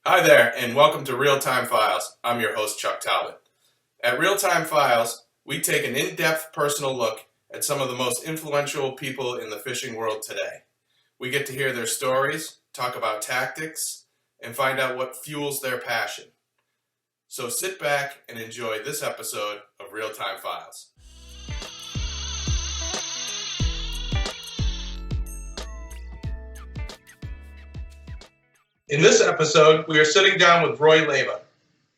Hi there, and welcome to Real Time Files. I'm your host, Chuck Talbot. At Real Time Files, we take an in-depth personal look at some of the most influential people in the fishing world today. We get to hear their stories, talk about tactics, and find out what fuels their passion. So sit back and enjoy this episode of Real Time Files. In this episode, we are sitting down with Roy Leyva.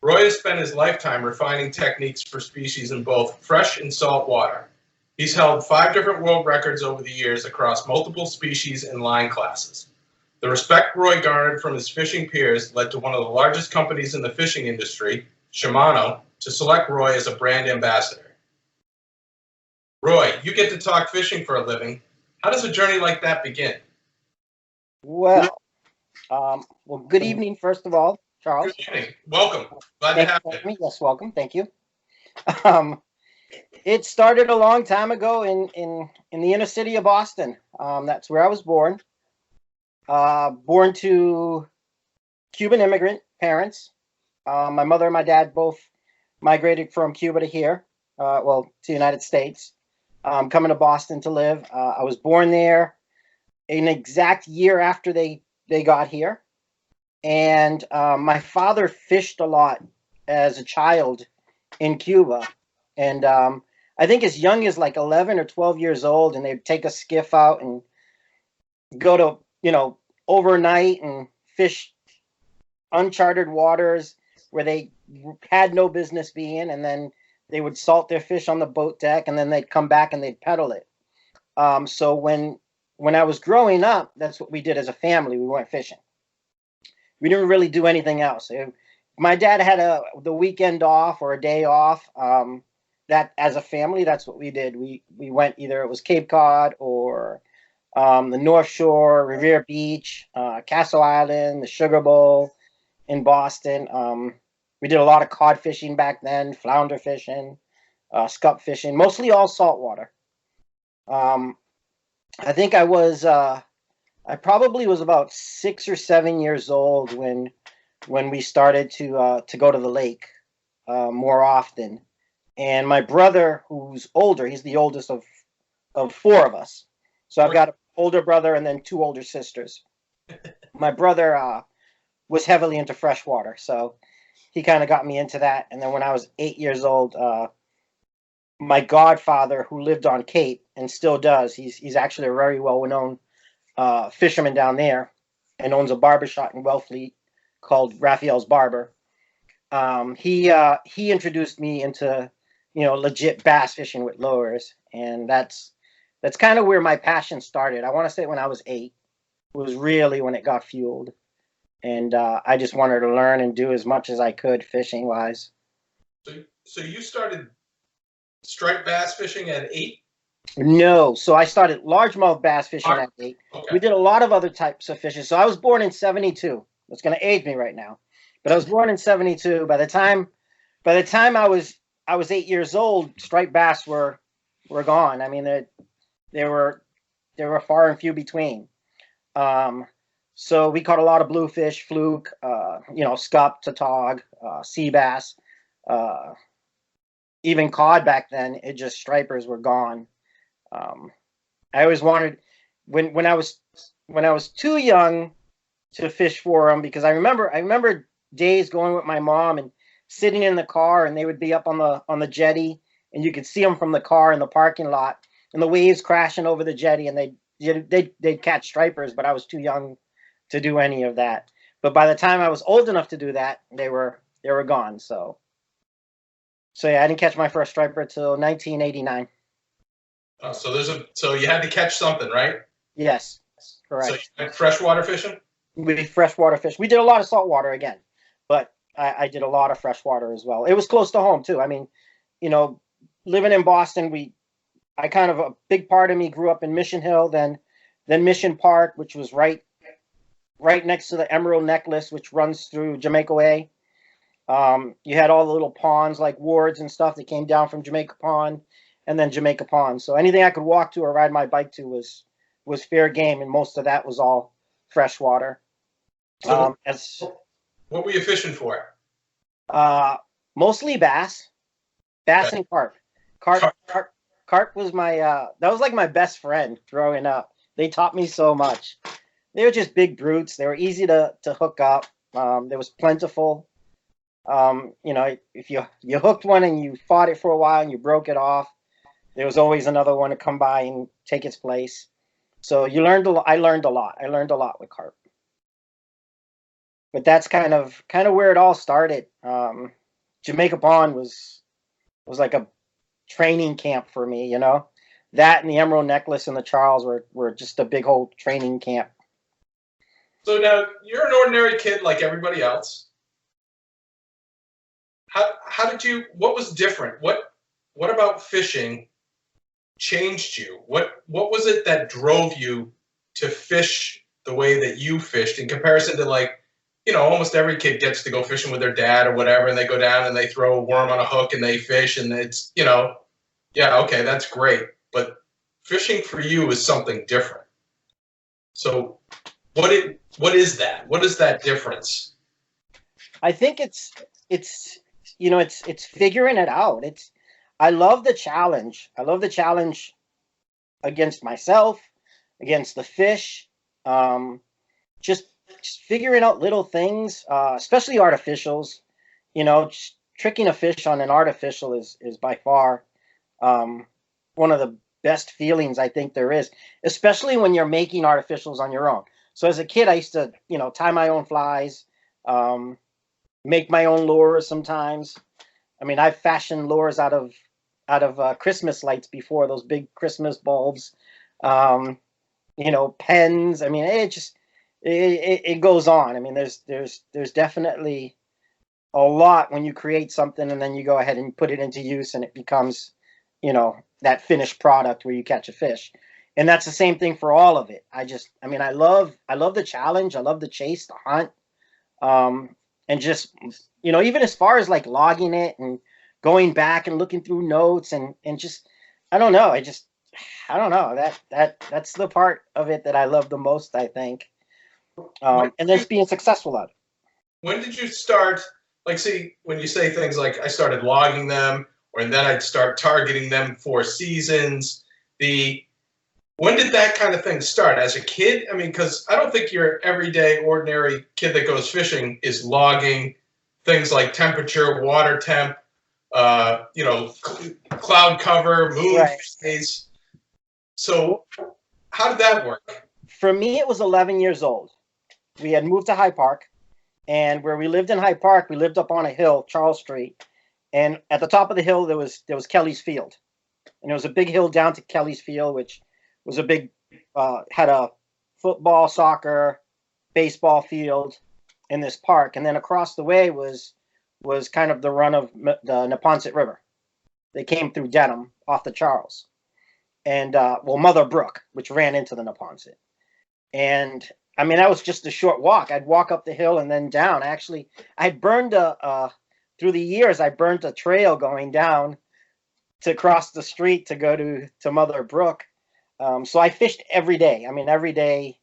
Roy has spent his lifetime refining techniques for species in both fresh and salt water. He's held 5 different world records over the years across multiple species and line classes. The respect Roy garnered from his fishing peers led to one of the largest companies in the fishing industry, Shimano, to select Roy as a brand ambassador. Roy, you get to talk fishing for a living. How does a journey like that begin? Well, good evening, first of all, Charles. Good evening. Welcome. Glad Thank to have you you. for having me. Yes, welcome. Thank you. It started a long time ago in the inner city of Boston. That's where I was born. Born to Cuban immigrant parents. My mother and my dad both migrated from Cuba to here, to the United States. Coming to Boston to live. I was born there an exact year after they got here. And my father fished a lot as a child in Cuba. And I think as young as like 11 or 12 years old, and they'd take a skiff out and go to, overnight and fish uncharted waters where they had no business being. And then they would salt their fish on the boat deck, and then they'd come back and they'd peddle it. So when I was growing up, that's what we did as a family. We went fishing. We didn't really do anything else. My dad had the weekend off or a day off. That as a family, that's what we did. We went, either it was Cape Cod or the North Shore, Revere Beach, Castle Island, the Sugar Bowl in Boston. We did a lot of cod fishing back then, flounder fishing, scup fishing, mostly all saltwater. I think I probably was about 6 or 7 years old when we started to go to the lake more often. And my brother, who's older, he's the oldest of 4 of us. So I've got an older brother and then 2 older sisters. My brother was heavily into freshwater, so he kind of got me into that. And then when I was 8 years old, my godfather, who lived on Cape and still does, he's actually a very well-known fisherman down there and owns a barbershop in Wellfleet called Raphael's Barber. He introduced me into legit bass fishing with lures, and that's kind of where my passion started. I want to say when I was 8 was really when it got fueled, and I just wanted to learn and do as much as I could fishing wise. So you started striped bass fishing at 8? No, so I started largemouth bass fishing at 8. Okay. We did a lot of other types of fishing. So I was born in 72. That's going to age me right now, but I was born in 72. By the time I was 8 years old, striped bass were gone. I mean, they were far and few between. So we caught a lot of bluefish, fluke, scup, tautog, sea bass, even cod back then. It just stripers were gone. I always wanted when I was too young to fish for them, because I remember days going with my mom and sitting in the car, and they would be up on the jetty, and you could see them from the car in the parking lot, and the waves crashing over the jetty, and they'd catch stripers, but I was too young to do any of that. But by the time I was old enough to do that, they were gone. So yeah, I didn't catch my first striper till 1989. So you had to catch something, right? Yes, correct. So you went freshwater fishing? We did freshwater fish. We did a lot of saltwater again, but I did a lot of freshwater as well. It was close to home too. I mean, living in Boston, a big part of me grew up in Mission Hill, then Mission Park, which was right next to the Emerald Necklace, which runs through Jamaica Way. You had all the little ponds like Wards and stuff that came down from Jamaica Pond, and then Jamaica Pond. So anything I could walk to or ride my bike to was fair game, and most of that was all freshwater. So What were you fishing for? Mostly bass, bass Okay. and carp. Carp, Car- carp, carp was my that was like my best friend growing up. They taught me so much. They were just big brutes. They were easy to hook up. There was plentiful. You know, if you hooked one and you fought it for a while and you broke it off, there was always another one to come by and take its place. So you learned a lot. I learned a lot. I learned a lot with carp. But that's kind of where it all started. Jamaica Pond was like a training camp for me, you know. That and the Emerald Necklace and the Charles were just a big whole training camp. So now you're an ordinary kid like everybody else. How did you? What was different? What about fishing changed you? What was it that drove you to fish the way that you fished in comparison to, like, almost every kid gets to go fishing with their dad or whatever, and they go down and they throw a worm on a hook and they fish, and it's, yeah, okay, that's great. But fishing for you is something different. So what is that? What is that difference? I think it's it's figuring it out. It's I love the challenge. I love the challenge against myself, against the fish. Um, just just figuring out little things, especially artificials. Just tricking a fish on an artificial is by far um, one of the best feelings I think there is, especially when you're making artificials on your own. So as a kid, I used to, tie my own flies, um, make my own lures sometimes. I mean, I've fashioned lures out of Christmas lights before, those big Christmas bulbs. Um, pens. I mean, it goes on. I mean, there's definitely a lot when you create something and then you go ahead and put it into use and it becomes, that finished product where you catch a fish. And that's the same thing for all of it. I mean, I love the challenge. I love the chase, the hunt. And just, even as far as like logging it and going back and looking through notes and just, I don't know. I don't know, that's the part of it that I love the most, I think. When And did that's you, being successful at it. when did you start, like, see, when you say things like I started logging them, or then I'd start targeting them for seasons, the when did that kind of thing start? As a kid? I mean, because I don't think your everyday, ordinary kid that goes fishing is logging things like temperature, water temp, cloud cover, moon Right. phase. So how did that work? For me, it was 11 years old. We had moved to High Park, and where we lived in High Park, we lived up on a hill, Charles Street, and at the top of the hill there was Kelly's Field, and there was a big hill down to Kelly's Field, which was a big had a football, soccer, baseball field in this park, and then across the way was kind of the run of the Neponset River. They came through Denham off the Charles, and Mother Brook, which ran into the Neponset. And I mean, that was just a short walk. I'd walk up the hill and then down. Actually, I burned through the years, I burnt a trail going down to cross the street to go to Mother Brook. So I fished every day. I mean, every day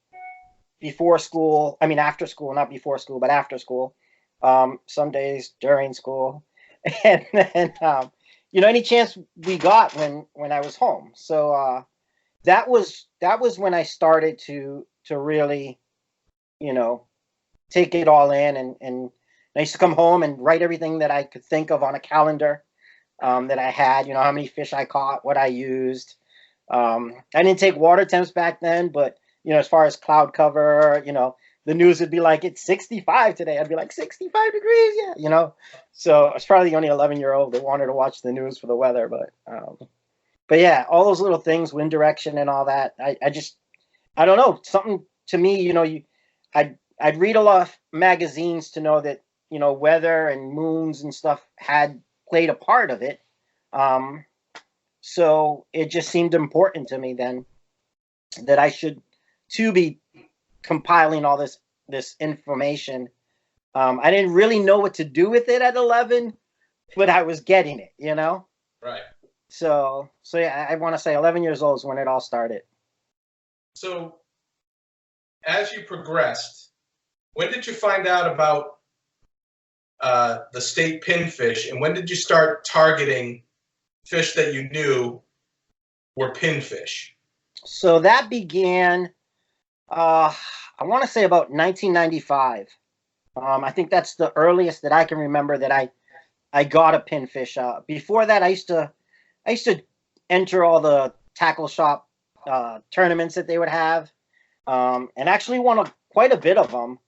before school. I mean, after school, not before school, but after school. Some days during school, and then any chance we got when I was home. So that was when I started to really, you know, take it all in, and I used to come home and write everything that I could think of on a calendar, that I had, how many fish I caught, what I used. I didn't take water temps back then, but as far as cloud cover, the news would be like, it's 65 today. I'd be like, 65 degrees, yeah. So I was probably the only 11-year-old that wanted to watch the news for the weather, but yeah, all those little things, wind direction and all that. I don't know, something to me, I'd read a lot of magazines to know that, weather and moons and stuff had played a part of it. So it just seemed important to me then that I should too be compiling all this information. I didn't really know what to do with it at 11, but I was getting it. Right. So yeah, I want to say 11 years old is when it all started. So as you progressed, when did you find out about the state pinfish, and when did you start targeting fish that you knew were pinfish? So that began, I want to say about 1995. I think that's the earliest that I can remember that I got a pinfish. Before that, I used to enter all the tackle shop tournaments that they would have, and actually won quite a bit of them.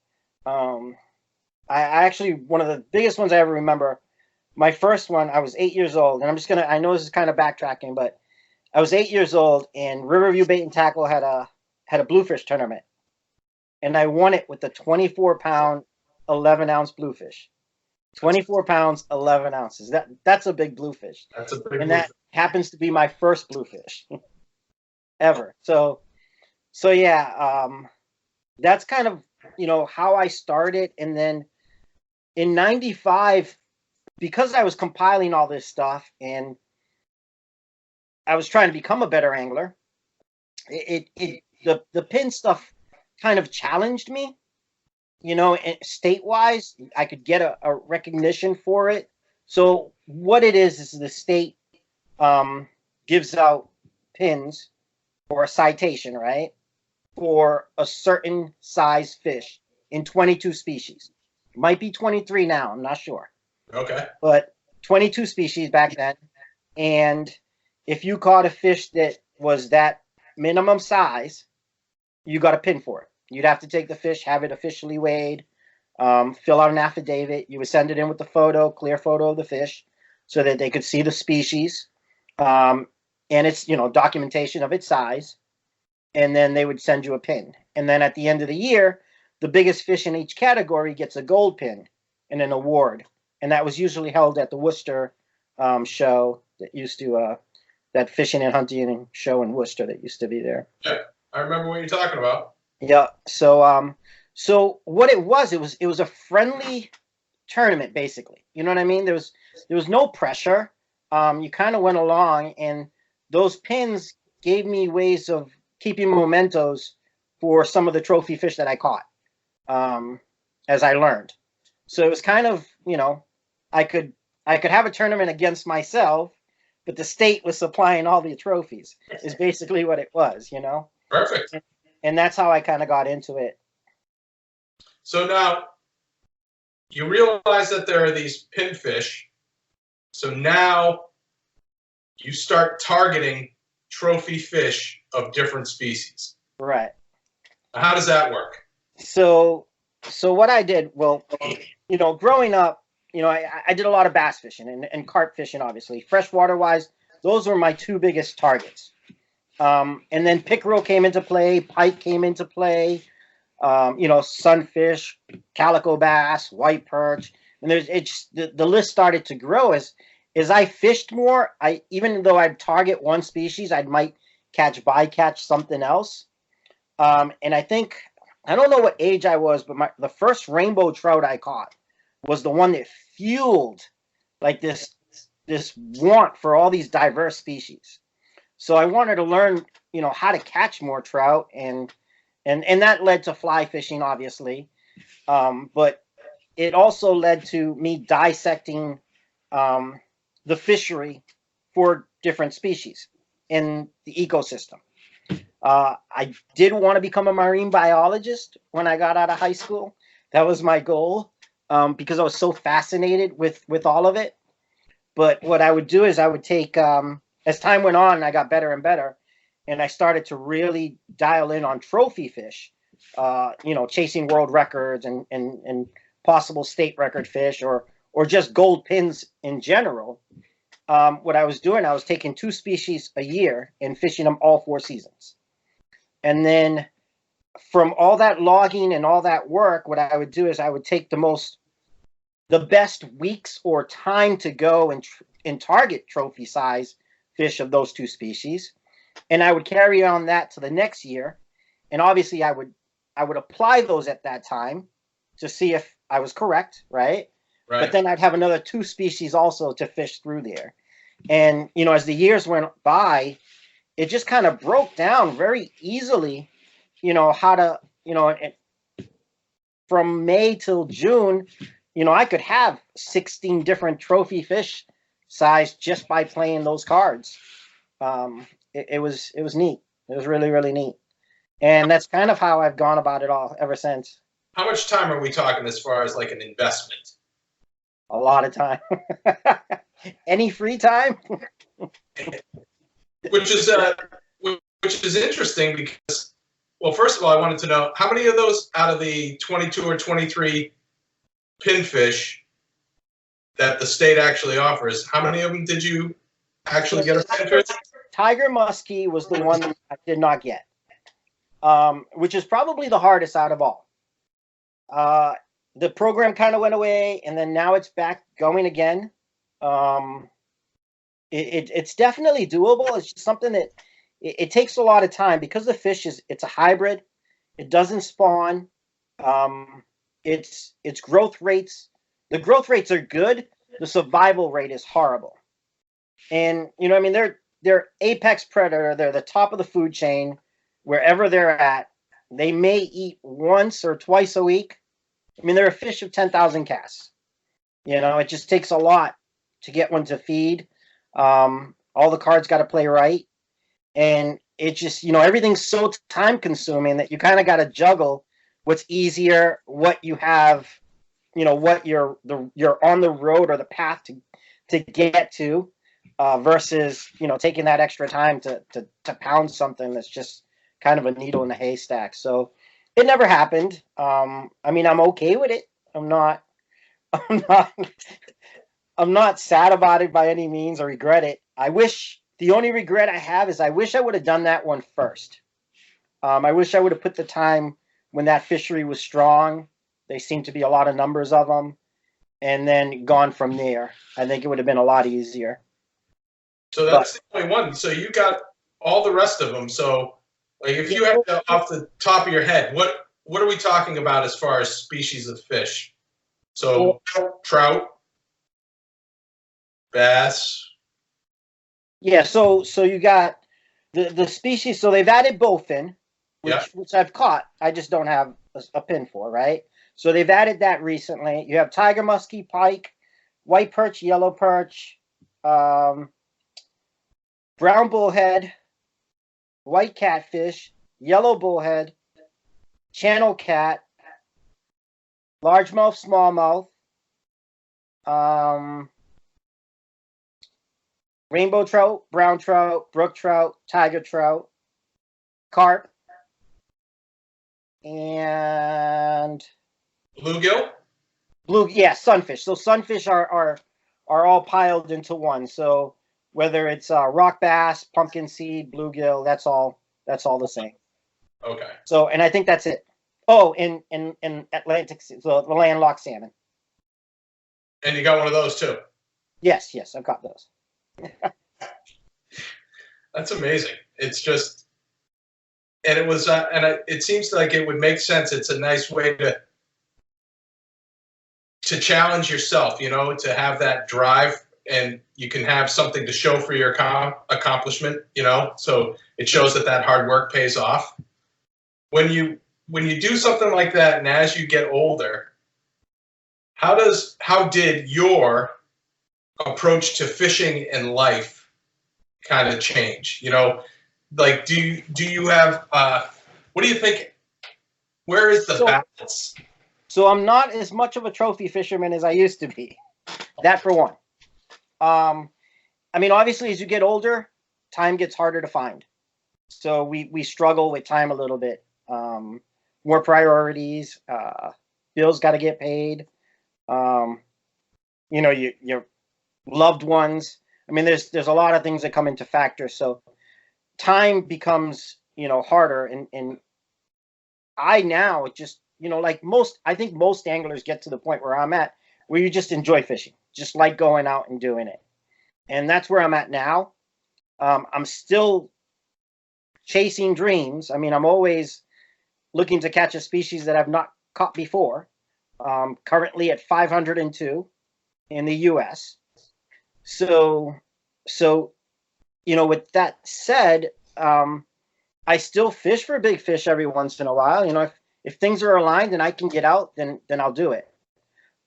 I actually, one of the biggest ones I ever remember, my first one, I was 8 years old, and I know this is kind of backtracking, but I was 8 years old, and Riverview Bait and Tackle had a bluefish tournament, and I won it with a 24-pound, 11-ounce bluefish. 24 pounds, 11 ounces. That's a big bluefish. That's a big and bluefish. That happens to be my first bluefish ever. So yeah, that's kind of, how I started. And then in 95, because I was compiling all this stuff and I was trying to become a better angler, the pin stuff kind of challenged me. State-wise, I could get a recognition for it. So what it is the state gives out pins or a citation, right, for a certain size fish in 22 species. Might be 23 now, I'm not sure. Okay. But 22 species back then. And if you caught a fish that was that minimum size, you got a pin for it. You'd have to take the fish, have it officially weighed, fill out an affidavit. You would send it in with the clear photo of the fish, so that they could see the species, and its documentation of its size. And then they would send you a pin. And then at the end of the year, the biggest fish in each category gets a gold pin and an award. And that was usually held at the Worcester show that used to that fishing and hunting show in Worcester that used to be there. Yeah, I remember what you're talking about. Yeah. So what it was a friendly tournament, basically. You know what I mean? There was no pressure. You kind of went along, and those pins gave me ways of keeping mementos for some of the trophy fish that I caught, as I learned. So it was kind of, I could have a tournament against myself, but the state was supplying all the trophies. Is basically what it was, Perfect. And that's how I kind of got into it. So now you realize that there are these pinfish. So now you start targeting trophy fish of different species. Right. How does that work? So what I did, well, growing up, I did a lot of bass fishing and carp fishing, obviously. Freshwater wise, those were my two biggest targets. And then pickerel came into play, pike came into play, sunfish, calico bass, white perch, and the list started to grow as I fished more. Even though I'd target one species, I might bycatch something else. And I don't know what age I was, but the first rainbow trout I caught was the one that fueled like this want for all these diverse species. So I wanted to learn, how to catch more trout, and that led to fly fishing, obviously. But it also led to me dissecting the fishery for different species in the ecosystem. I did want to become a marine biologist when I got out of high school. That was my goal, because I was so fascinated with all of it. But what I would do is I would take, as time went on, I got better and better, and I started to really dial in on trophy fish, chasing world records and possible state record fish, or just gold pins in general. What I was doing, I was taking 2 species a year and fishing them all 4 seasons. And then from all that logging and all that work, what I would do is I would take the best weeks or time to go and target trophy size fish of those 2 species. And I would carry on that to the next year. And obviously I would apply those at that time to see if I was correct, right? Right. But then I'd have another 2 species also to fish through there. And, as the years went by, it just kind of broke down very easily, how to, from May till June, I could have 16 different trophy fish size just by playing those cards. It was neat. It was really, really neat. And that's kind of how I've gone about it all ever since. How much time are we talking as far as like an investment? A lot of time. Any free time? Which is interesting because, well, first of all, I wanted to know how many of those out of the 22 or 23 pinfish that the state actually offers, how many of them did you actually get a pinfish? Tiger muskie was the one that I did not get, which is probably the hardest out of all. The program kind of went away, and then now it's back going again. It's definitely doable. It's just something that it takes a lot of time because the fish it's a hybrid. It doesn't spawn. Its growth rates, the growth rates are good. The survival rate is horrible. And I mean, they're apex predator. They're the top of the food chain. Wherever they're at, they may eat once or twice a week. I mean, they're a fish of 10,000 casts. It just takes a lot to get one to feed. All the cards got to play right. And it just, everything's so time consuming that you kind of got to juggle what's easier, what you have, what you're on the road or the path to get to, versus, taking that extra time to pound something that's just kind of a needle in a haystack. So it never happened. I mean, I'm okay with it. I'm not sad about it by any means or regret it. The only regret I have is I wish I would have done that one first. I wish I would have put the time when that fishery was strong. There seemed to be a lot of numbers of them, and then gone from there. I think it would have been a lot easier. So that's the only one. So you got all the rest of them. So like if you had to, off the top of your head, what are we talking about as far as species of fish? So trout, bass. Yeah, so you got the species. So they've added bowfin, which I've caught. I just don't have a pin for, right? So they've added that recently. You have tiger muskie, pike, white perch, yellow perch, brown bullhead, white catfish, yellow bullhead, channel cat, largemouth, smallmouth, rainbow trout, brown trout, brook trout, tiger trout, carp, and bluegill. Sunfish. So sunfish are all piled into one. So whether it's rock bass, pumpkin seed, bluegill, that's all the same. Okay. So, and I think that's it. Oh, in Atlantic, so the landlocked salmon. And you got one of those too? Yes, I've got those. That's amazing. It's just, and it was, it seems like it would make sense. It's a nice way to challenge yourself, to have that drive, and you can have something to show for your accomplishment, so it shows that hard work pays off. When you do something like that, and as you get older, how did your approach to fishing and life kind of change? Like do you have what do you think? Where is the balance? So I'm not as much of a trophy fisherman as I used to be. That for one. I mean, obviously, as you get older, time gets harder to find. So we struggle with time a little bit. More priorities. Bills got to get paid. Your loved ones. I mean, there's a lot of things that come into factor. So time becomes harder. And I now just I think most anglers get to the point where I'm at, where you just enjoy fishing, just like going out and doing it. And that's where I'm at now. I'm still chasing dreams. I mean, I'm always looking to catch a species that I've not caught before. Currently at 502 in the U.S. So with that said, I still fish for big fish every once in a while. If things are aligned and I can get out, then I'll do it.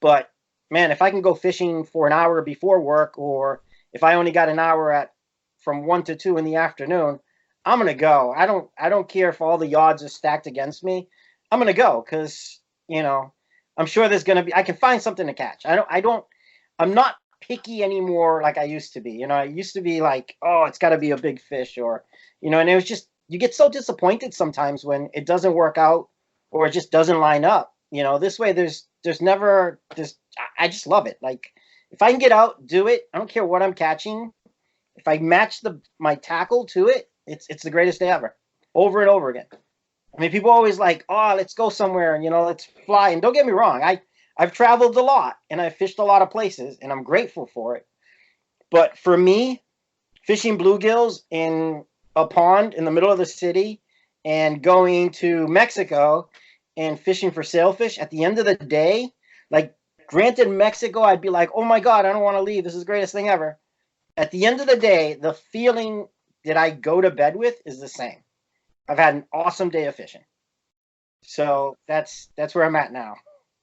But man, if I can go fishing for an hour before work, or if I only got an hour at from 1 to 2 in the afternoon, I'm gonna go. I don't care if all the odds are stacked against me. I'm gonna go because I'm sure there's gonna be. I can find something to catch. I'm not picky anymore like I used to be. I used to be like, oh, it's got to be a big fish, or and it was just you get so disappointed sometimes when it doesn't work out or it just doesn't line up. This way there's never this. I just love it. Like if I can get out, do it. I don't care what I'm catching. If I match my tackle to it, it's the greatest day ever, over and over again. I mean, people always like, oh, let's go somewhere and let's fly. And don't get me wrong, I've traveled a lot and I've fished a lot of places, and I'm grateful for it. But for me, fishing bluegills in a pond in the middle of the city and going to Mexico and fishing for sailfish, at the end of the day, like granted Mexico, I'd be like, oh my God, I don't want to leave. This is the greatest thing ever. At the end of the day, the feeling that I go to bed with is the same. I've had an awesome day of fishing. So that's where I'm at now.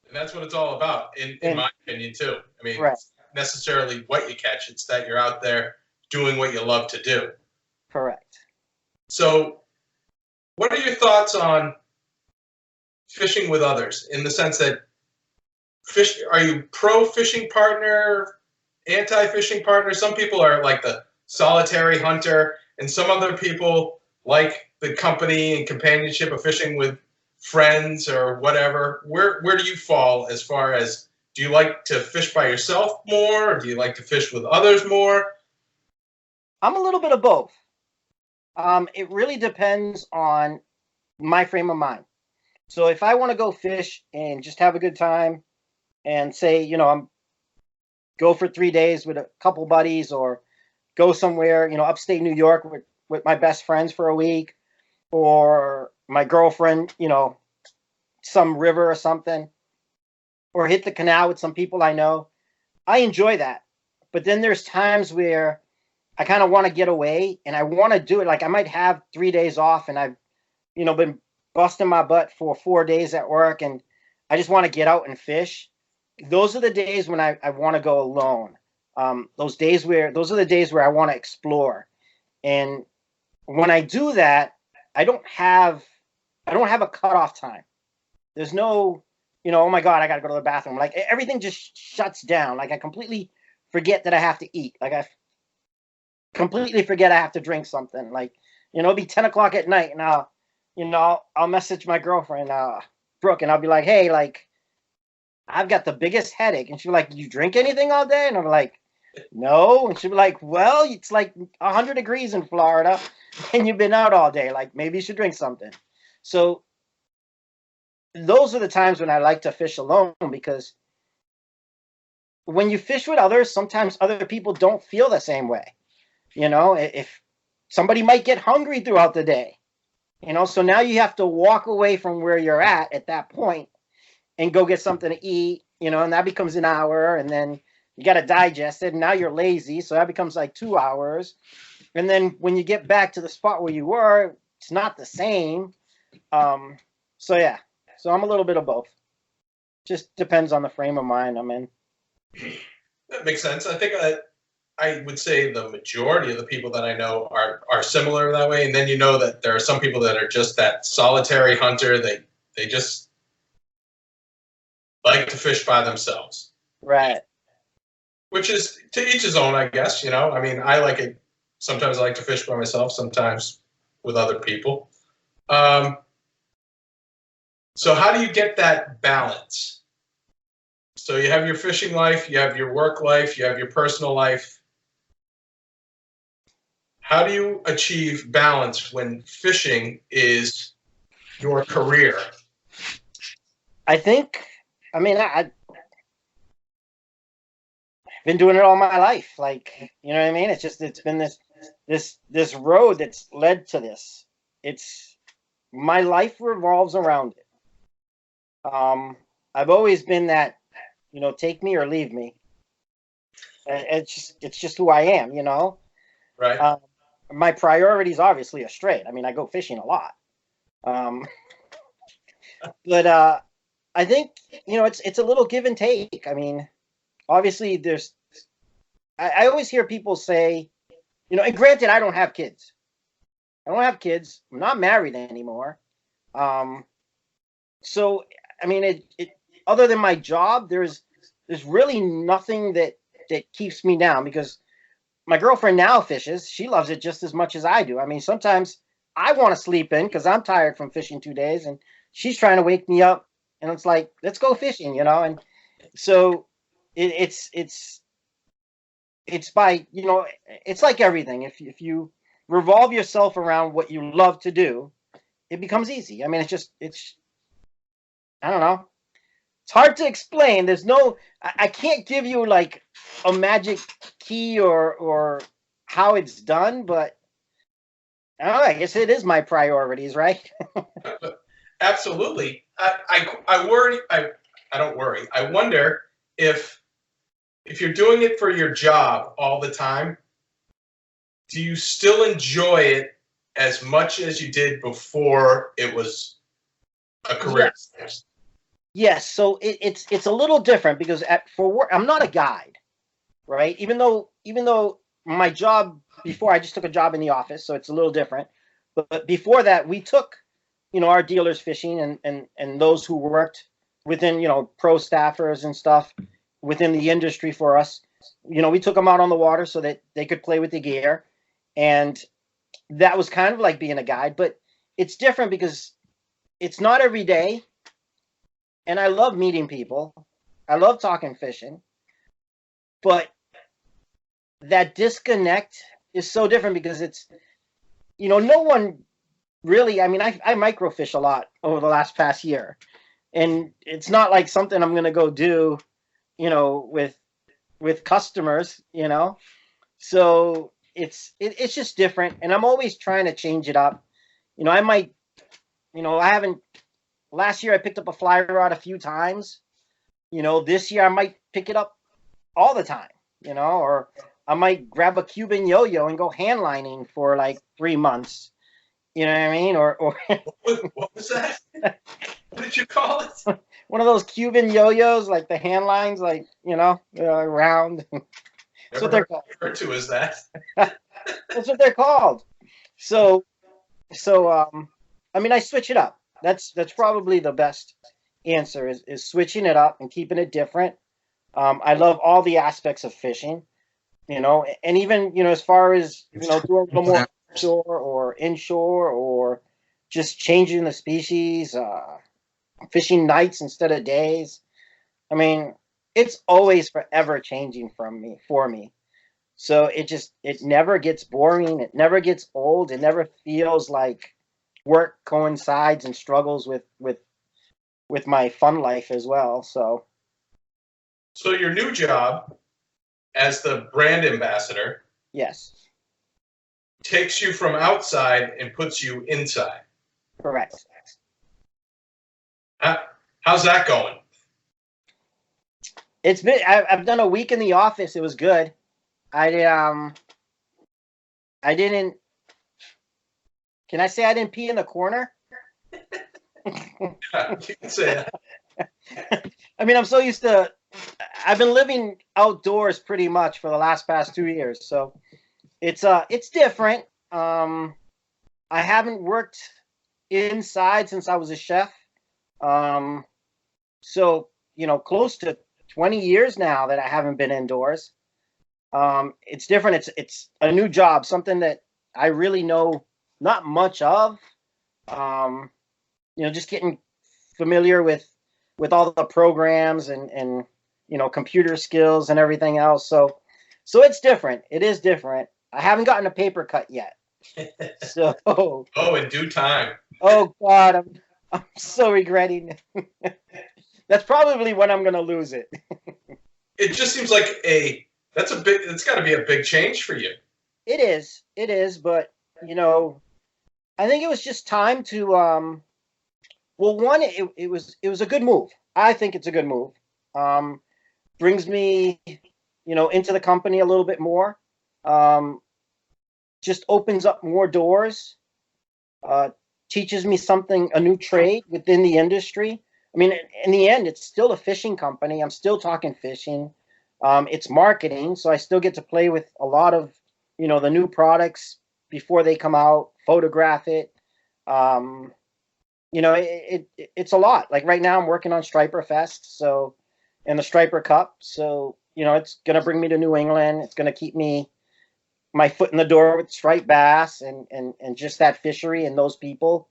And that's what it's all about, in my opinion, too. I mean, right. It's not necessarily what you catch, it's that you're out there doing what you love to do. Correct. So what are your thoughts on fishing with others, in the sense that are you pro fishing partner, anti fishing partner? Some people are like the solitary hunter, and some other people like the company and companionship of fishing with friends or whatever. Where do you fall as far as, do you like to fish by yourself more, or do you like to fish with others more? I'm a little bit of both. It really depends on my frame of mind. So if I want to go fish and just have a good time and say, I'm go for 3 days with a couple buddies, or go somewhere, upstate New York with my best friends for a week, or my girlfriend, some river or something, or hit the canal with some people I know. I enjoy that. But then there's times where I kind of want to get away and I want to do it. Like I might have 3 days off and I've, been busting my butt for 4 days at work, and I just want to get out and fish. Those are the days when I want to go alone. Those are the days where I want to explore. And when I do that, I don't have a cutoff time. There's no, oh my God, I got to go to the bathroom. Like everything just shuts down. Like I completely forget that I have to eat. Like I completely forget I have to drink something. Like, it'll be 10 o'clock at night, and I'll message my girlfriend, Brooke, and I'll be like, hey, like, I've got the biggest headache. And she'll be like, did you drink anything all day? And I'm like, no. And she'll be like, well, it's like 100 degrees in Florida and you've been out all day. Like, maybe you should drink something. So those are the times when I like to fish alone, because when you fish with others, sometimes other people don't feel the same way. If somebody might get hungry throughout the day, so now you have to walk away from where you're at that point and go get something to eat, and that becomes an hour, and then you got to digest it, and now you're lazy, so that becomes like 2 hours. And then when you get back to the spot where you were, it's not the same. So yeah, so I'm a little bit of both. Just depends on the frame of mind I'm in. That makes sense. I think I would say the majority of the people that I know are similar that way. And then that there are some people that are just that solitary hunter. They just like to fish by themselves. Right. Which is to each his own, I guess. I mean, I like it. Sometimes I like to fish by myself, sometimes with other people. So how do you get that balance? So you have your fishing life, you have your work life, you have your personal life. How do you achieve balance when fishing is your career? I've been doing it all my life. Like, you know what I mean? It's been this road that's led to this. My life revolves around it. I've always been that, take me or leave me. It's just who I am, Right. My priorities obviously are straight. I mean, I go fishing a lot. But I think, it's a little give and take. I mean, obviously there's, I always hear people say, and granted, I don't have kids. I don't have kids. I'm not married anymore. Um, so, I mean, it other than my job, there's really nothing that keeps me down, because my girlfriend now fishes. She loves it just as much as I do. I mean, sometimes I want to sleep in because I'm tired from fishing 2 days, and she's trying to wake me up, and it's like, let's go fishing, And so it's by, it's like everything. If you revolve yourself around what you love to do, it becomes easy. I mean, it's I don't know. It's hard to explain. There's no, I can't give you like a magic key or how it's done, but I don't know, I guess it is my priorities, right? Absolutely. I worry. I don't worry. I wonder if you're doing it for your job all the time, do you still enjoy it as much as you did before it was a career? Yes. Yes. So it's a little different because for work, I'm not a guide, right? Even though my job before, I just took a job in the office, so it's a little different. But before that, we took, our dealers fishing, and those who worked within, pro staffers and stuff within the industry for us. We took them out on the water so that they could play with the gear, and that was kind of like being a guide. But it's different because it's not every day, and I love meeting people. I love talking fishing, but that disconnect is so different because it's, no one really, I mean, I microfish a lot over the past year, and it's not like something I'm going to go do, with customers, so it's just different. And I'm always trying to change it up. I might, I haven't, last year I picked up a fly rod a few times. This year I might pick it up all the time, or I might grab a Cuban yo-yo and go hand lining for like 3 months. You know what I mean? Or what was that? What did you call it? One of those Cuban yo-yos, like the hand lines, like, round. That's what they're called. Referred to as that. That's what they're called. So, I mean, I switch it up. That's probably the best answer is switching it up and keeping it different. I love all the aspects of fishing, and even, as far as, doing a little more offshore or inshore, or just changing the species, fishing nights instead of days. I mean, it's always forever changing for me. So it never gets boring. It never gets old. It never feels like work coincides and struggles with my fun life as well. So your new job as the brand ambassador, yes, takes you from outside and puts you inside. correct. How's that going? It's been, I've done a week in the office. It was good. I didn't, can I say I didn't pee in the corner? You can say that. I mean, I'm so used to, I've been living outdoors pretty much for the past 2 years. So it's different. I haven't worked inside since I was a chef. So, close to 20 years now that I haven't been indoors. It's different. It's a new job, something that I really know not much of. Just getting familiar with all the programs and computer skills and everything else. So it's different. It is different. I haven't gotten a paper cut yet. So in due time. Oh God, I'm so regretting. That's probably when I'm gonna lose it. It just seems like it's got to be a big change for you. It is, but I think it was just time to well, one, it was a good move. I think it's a good move. Brings me, into the company a little bit more. Just opens up more doors. Teaches me a new trade within the industry. I mean, in the end, it's still a fishing company. I'm still talking fishing. It's marketing, so I still get to play with a lot of, the new products before they come out, photograph it. Um, it's a lot. Like right now, I'm working on Striper Fest, so and the Striper Cup. So it's gonna bring me to New England. It's gonna keep me my foot in the door with striped bass and just that fishery and those people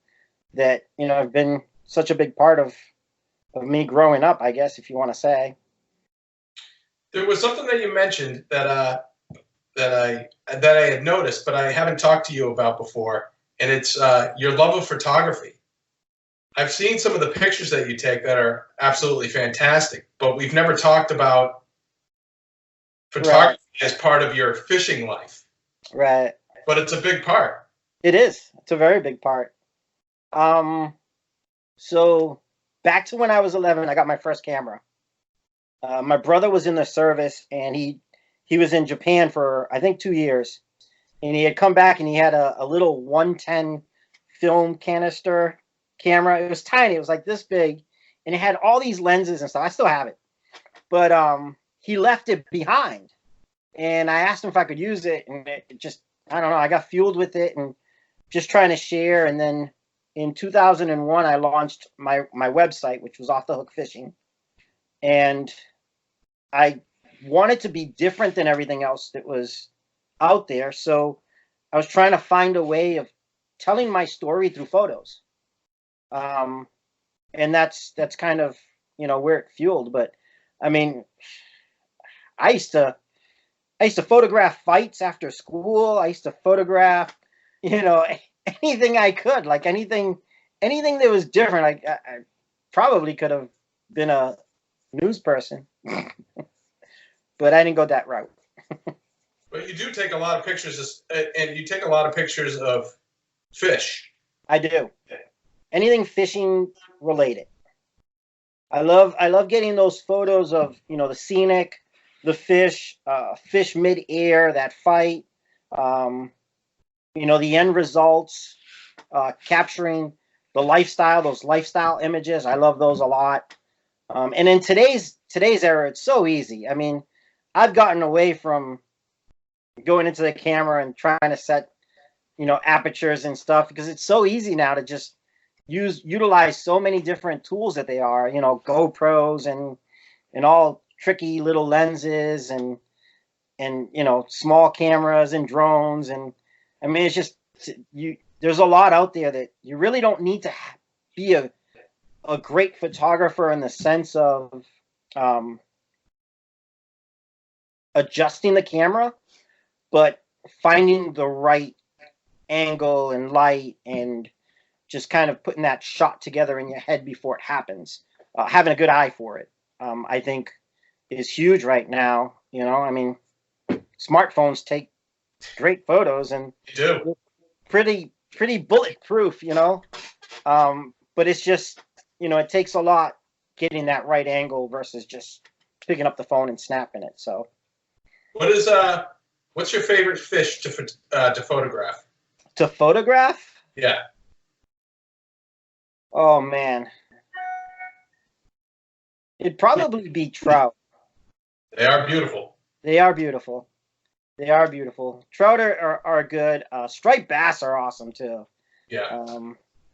that have been such a big part of me growing up, I guess, if you want to say. There was something that you mentioned that I had noticed, but I haven't talked to you about before, and it's your love of photography. I've seen some of the pictures that you take that are absolutely fantastic, but we've never talked about photography as part of your fishing life. Right. But it's a big part. It is. It's a very big part. So back to when I was 11, I got my first camera. My brother was in the service, and he was in Japan for I think 2 years, and he had come back and he had a little 110 film canister camera. It was tiny. It was like this big, and it had all these lenses and stuff. I still have it, but he left it behind, and I asked him if I could use it, and it just, I don't know, I got fueled with it and just trying to share. And then in 2001, I launched my website, which was Off the Hook Fishing, and I wanted to be different than everything else that was out there. So I was trying to find a way of telling my story through photos. And that's kind of, where it fueled. But I mean, I used to photograph fights after school. I used to photograph, anything I could, like anything that was different. I probably could have been a news person, but I didn't go that route. But you do take a lot of pictures, and you take a lot of pictures of fish. I do. Anything fishing related. I love getting those photos of, the scenic, the fish mid-air, that fight, the end results, capturing the lifestyle, those lifestyle images. I love those a lot. And in today's era, it's so easy. I mean, I've gotten away from going into the camera and trying to set, apertures and stuff, because it's so easy now to just utilize so many different tools that they are, GoPros and all tricky little lenses and small cameras and drones. And I mean, it's just, there's a lot out there that you really don't need to be a great photographer in the sense of adjusting the camera, but finding the right angle and light and just kind of putting that shot together in your head before it happens. Having a good eye for it, I think, is huge right now. I mean, smartphones take great photos and pretty bulletproof, but it's just, it takes a lot getting that right angle versus just picking up the phone and snapping it. So what's your favorite fish to photograph? To photograph? Yeah. Oh man, it'd probably be trout. They are beautiful. They are beautiful. They are beautiful. Trout are good. Striped bass are awesome too. Yeah.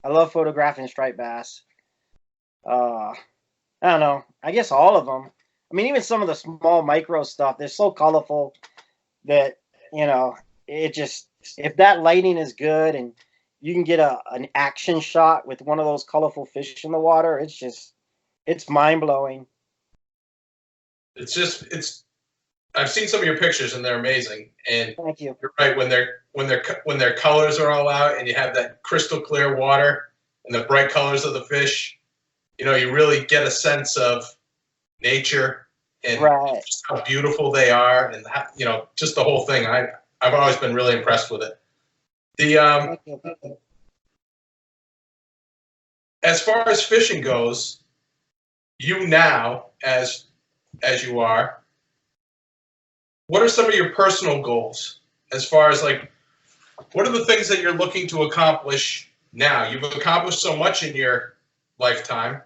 I love photographing striped bass. I don't know. I guess all of them. I mean, even some of the small micro stuff, they're so colorful that, it just, if that lighting is good and you can get an action shot with one of those colorful fish in the water, it's mind blowing. I've seen some of your pictures and they're amazing. And thank you. You're right, when their colors are all out and you have that crystal clear water and the bright colors of the fish, you really get a sense of nature and just how beautiful they are, and just the whole thing. I've always been really impressed with it. As far as fishing goes, you now, as you are, what are some of your personal goals as far as what are the things that you're looking to accomplish now? You've accomplished so much in your lifetime.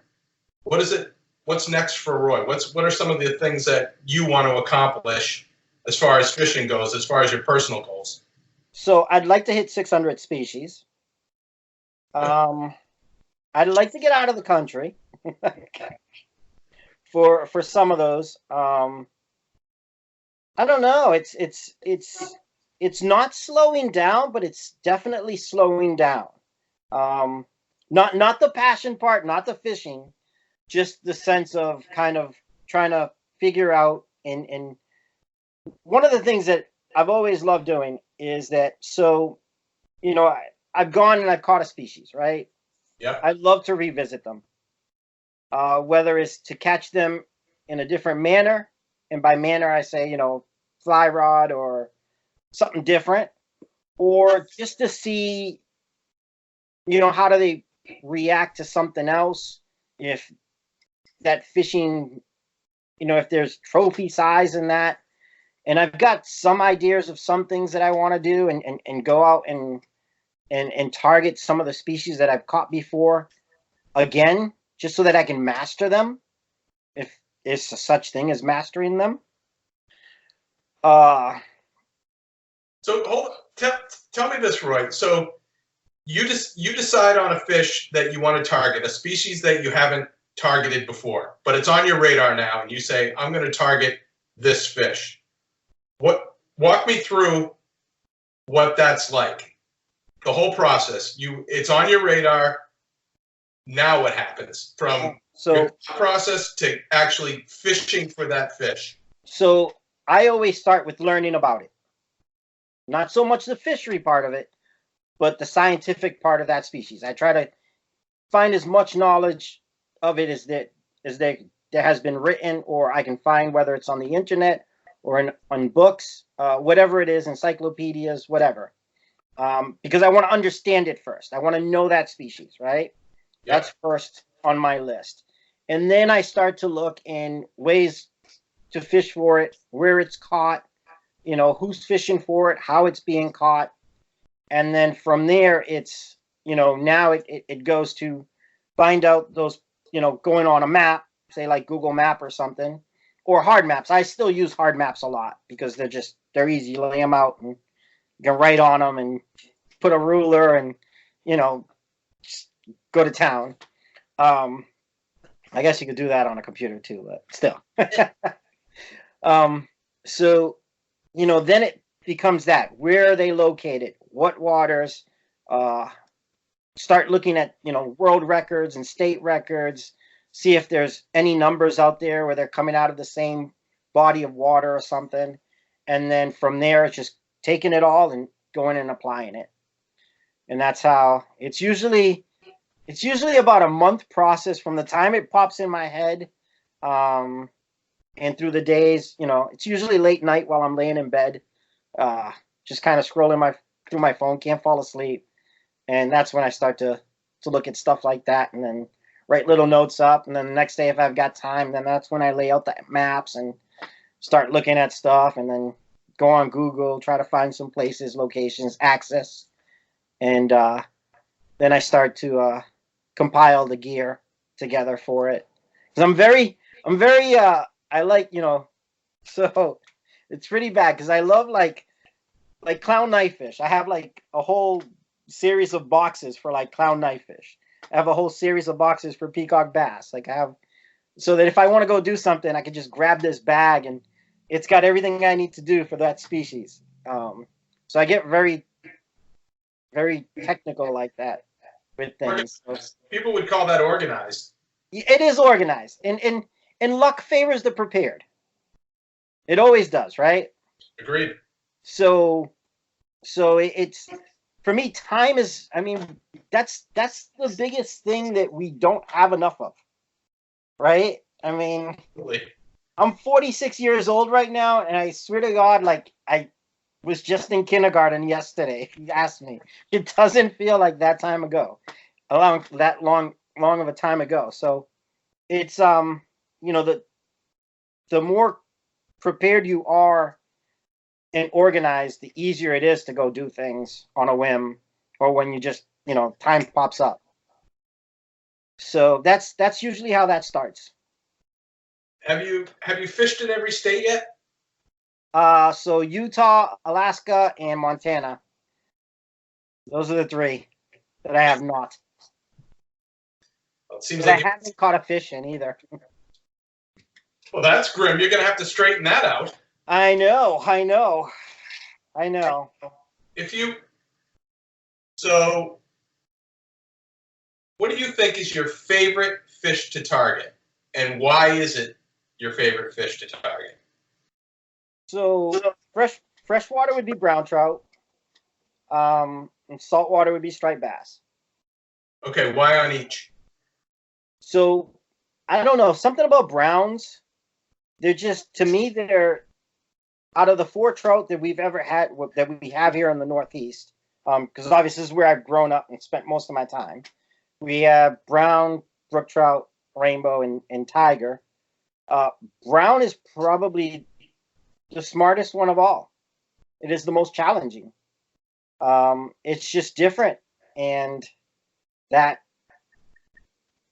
What is it what's next for Roy? What are some of the things that you want to accomplish as far as fishing goes, as far as your personal goals? So I'd like to hit 600 species. I'd like to get out of the country for some of those. I don't know. It's not slowing down, but it's definitely slowing down. Not the passion part, not the fishing, just the sense of kind of trying to figure out. And one of the things that I've always loved doing is that, so, I've gone and I've caught a species, right? Yeah. I'd love to revisit them, whether it's to catch them in a different manner. And by manner, I say, fly rod or something different, or just to see, how do they react to something else? If that fishing, if there's trophy size in that. And I've got some ideas of some things that I want to do and go out and target some of the species that I've caught before again, just so that I can master them, if there's such thing as mastering them. So tell me this, Roy. So you decide on a fish that you want to target, a species that you haven't targeted before, but it's on your radar now, and you say, I'm going to target this fish. Walk me through what that's like. The whole process. It's on your radar. Now what happens from your process to actually fishing for that fish? So I always start with learning about it. Not so much the fishery part of it, but the scientific part of that species. I try to find as much knowledge of it as there has been written, or I can find, whether it's on the internet or on books, whatever it is, encyclopedias, whatever. Because I want to understand it first. I want to know that species, right? Yeah. That's first on my list. And then I start to look in ways to fish for it, where it's caught, who's fishing for it, how it's being caught. And then from there, it's, now it goes to find out those, going on a map, say like Google Map or something, or hard maps. I still use hard maps a lot because they're easy. You lay them out and you can write on them and put a ruler and, just go to town. I guess you could do that on a computer too, but still. So, then it becomes that. Where are they located? What waters? Start looking at, world records and state records. See if there's any numbers out there where they're coming out of the same body of water or something. And then from there, it's just taking it all and going and applying it. And that's how it's usually about a month process from the time it pops in my head. And through the days, it's usually late night while I'm laying in bed, just kind of scrolling through my phone, can't fall asleep. And that's when I start to look at stuff like that, and then write little notes up. And then the next day, if I've got time, then that's when I lay out the maps and start looking at stuff, and then go on Google, try to find some places, locations, access. And then I start to compile the gear together for it. Because I'm very, I like, so it's pretty bad because I love like clown knife fish. I have like a whole series of boxes for like clown knife fish. I have a whole series of boxes for peacock bass. Like I have, so that if I want to go do something, I can just grab this bag and it's got everything I need to do for that species. So I get very, very technical like that with things. So, people would call that organized. It is organized, and luck favors the prepared. It always does, right? Agreed. So it's, for me, time is, that's the biggest thing that we don't have enough of, right? Really? I'm 46 years old right now, and I swear to God, like I was just in kindergarten yesterday. If you ask me, it doesn't feel like that time ago, that long of a time ago. So it's the more prepared you are and organized, the easier it is to go do things on a whim, or when you just, time pops up. So that's usually how that starts. Have you fished in every state yet? So Utah, Alaska, and Montana. Those are the three that I have not. Well, it seems But like I haven't caught a fish in either. well, that's grim. You're gonna have to straighten that out. I know. If you so, what do you think is your favorite fish to target, and why is it your favorite fish to target? So freshwater would be brown trout. And saltwater would be striped bass. Okay, why on each? So I don't know, something about browns. They're just, to me, they're out of the four trout that we've ever had, that we have here in the Northeast. Because obviously this is where I've grown up and spent most of my time. We have brown, brook trout, rainbow, and tiger. Brown is probably the smartest one of all. It is the most challenging. It's just different, and that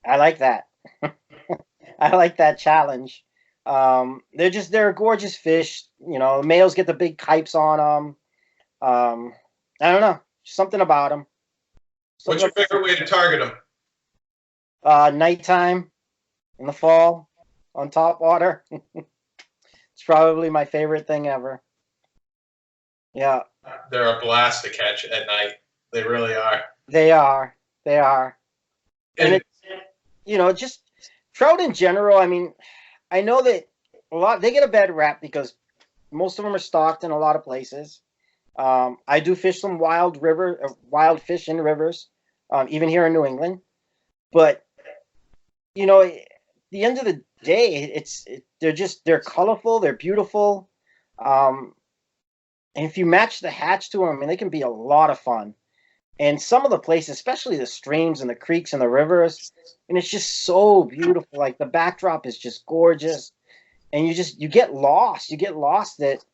I like that. I like that challenge. They're a gorgeous fish. You know, the males get the big kipes on them. I don't know, something about them. What's your favorite way to target them? Nighttime in the fall on top water. It's probably my favorite thing ever. Yeah, They're a blast to catch at night. They really are. they are. They are. And And it's, just trout in general. I mean, I know that they get a bad rap because most of them are stocked in a lot of places. I do fish some wild fish in rivers, even here in New England. But at the end of the day, they're colorful, they're beautiful, and if you match the hatch to them, I mean, they can be a lot of fun. And some of the places, especially the streams and the creeks and the rivers, and it's just so beautiful. Like the backdrop is just gorgeous, and you get lost. You get lost that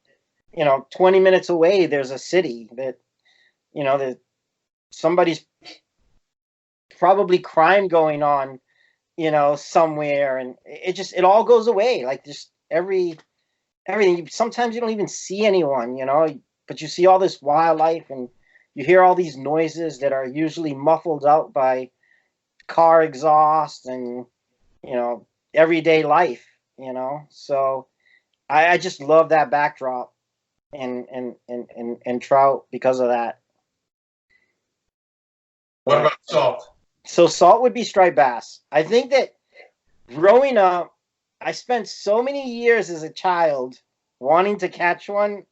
20 minutes away there's a city that somebody's probably crime going on somewhere, and it all goes away. Like just everything. Sometimes you don't even see anyone, but you see all this wildlife, and you hear all these noises that are usually muffled out by car exhaust and everyday life. So I just love that backdrop and trout because of that. what about salt? So salt would be striped bass. I think that growing up, I spent so many years as a child wanting to catch one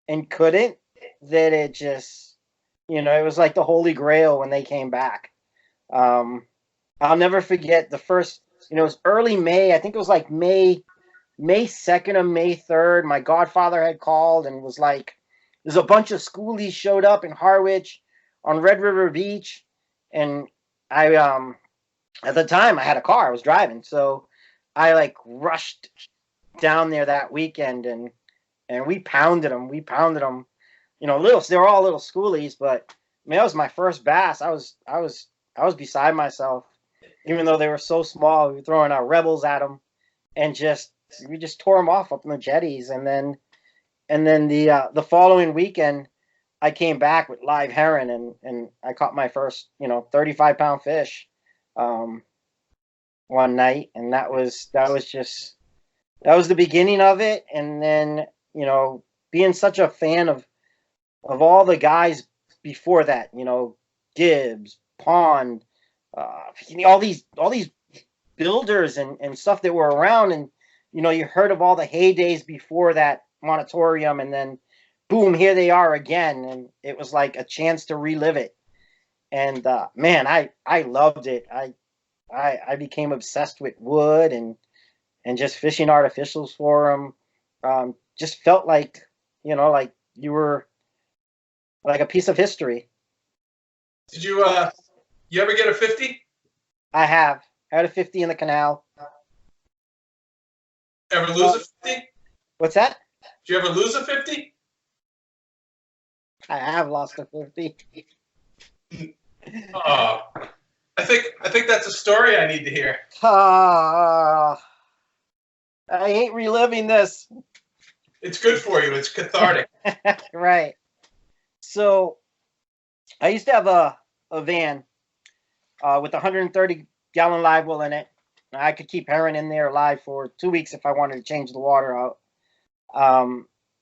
and couldn't, that it just, it was like the Holy Grail when they came back. I'll never forget the first, it was early May. I think it was like May 2nd or May 3rd. My godfather had called and was like, there's a bunch of schoolies showed up in Harwich on Red River Beach. And I, at the time I had a car, I was driving. So I like rushed down there that weekend and we pounded them. Little, they were all little schoolies, but I mean, that was my first bass. I was beside myself, even though they were so small. We were throwing our rebels at them, and we just tore them off up in the jetties. And then the following weekend, I came back with live herring, and I caught my first 35-pound fish one night, and that was the beginning of it. And then being such a fan of all the guys before that, Gibbs, Pond, all these builders and stuff that were around, and you heard of all the heydays before that moratorium, and then boom, here they are again, and it was like a chance to relive it. And man, I loved it. I became obsessed with wood and just fishing artificials for them. Just felt like like you were like a piece of history. Did you ever get a 50? I had a 50 in the canal. Ever lose a 50? What's that? Did you ever lose a 50? I have lost a 50. Oh, I think that's a story I need to hear. I ain't reliving this. It's good for you. It's cathartic. Right. So I used to have a van with 130-gallon live well in it. I could keep herring in there live for 2 weeks if I wanted to change the water out.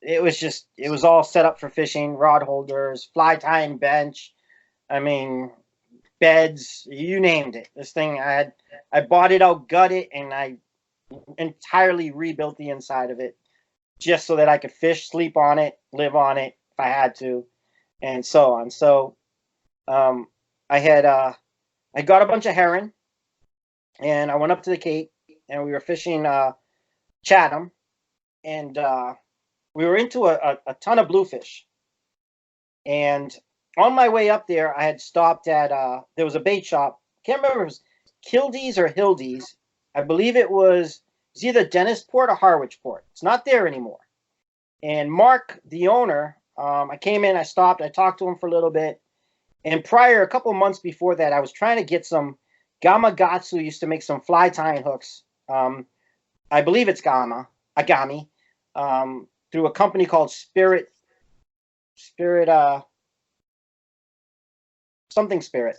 It was all set up for fishing, rod holders, fly tying bench. I mean, beds, you named it. This thing I bought it out, gut it, and I entirely rebuilt the inside of it just so that I could fish, sleep on it, live on it if I had to, and so on. So I had I got a bunch of herring, and I went up to the Cape, and we were fishing Chatham, and we were into a ton of bluefish. And on my way up there, I had stopped at there was a bait shop. Can't remember if it was Kildee's or Hildee's. I believe it was either Dennisport or Harwichport. It's not there anymore. And Mark, the owner, I came in, I stopped, I talked to him for a little bit. And prior, a couple of months before that, I was trying to get some Gamakatsu used to make some fly tying hooks. I believe it's Agami, through a company called Spirit, something Spirit.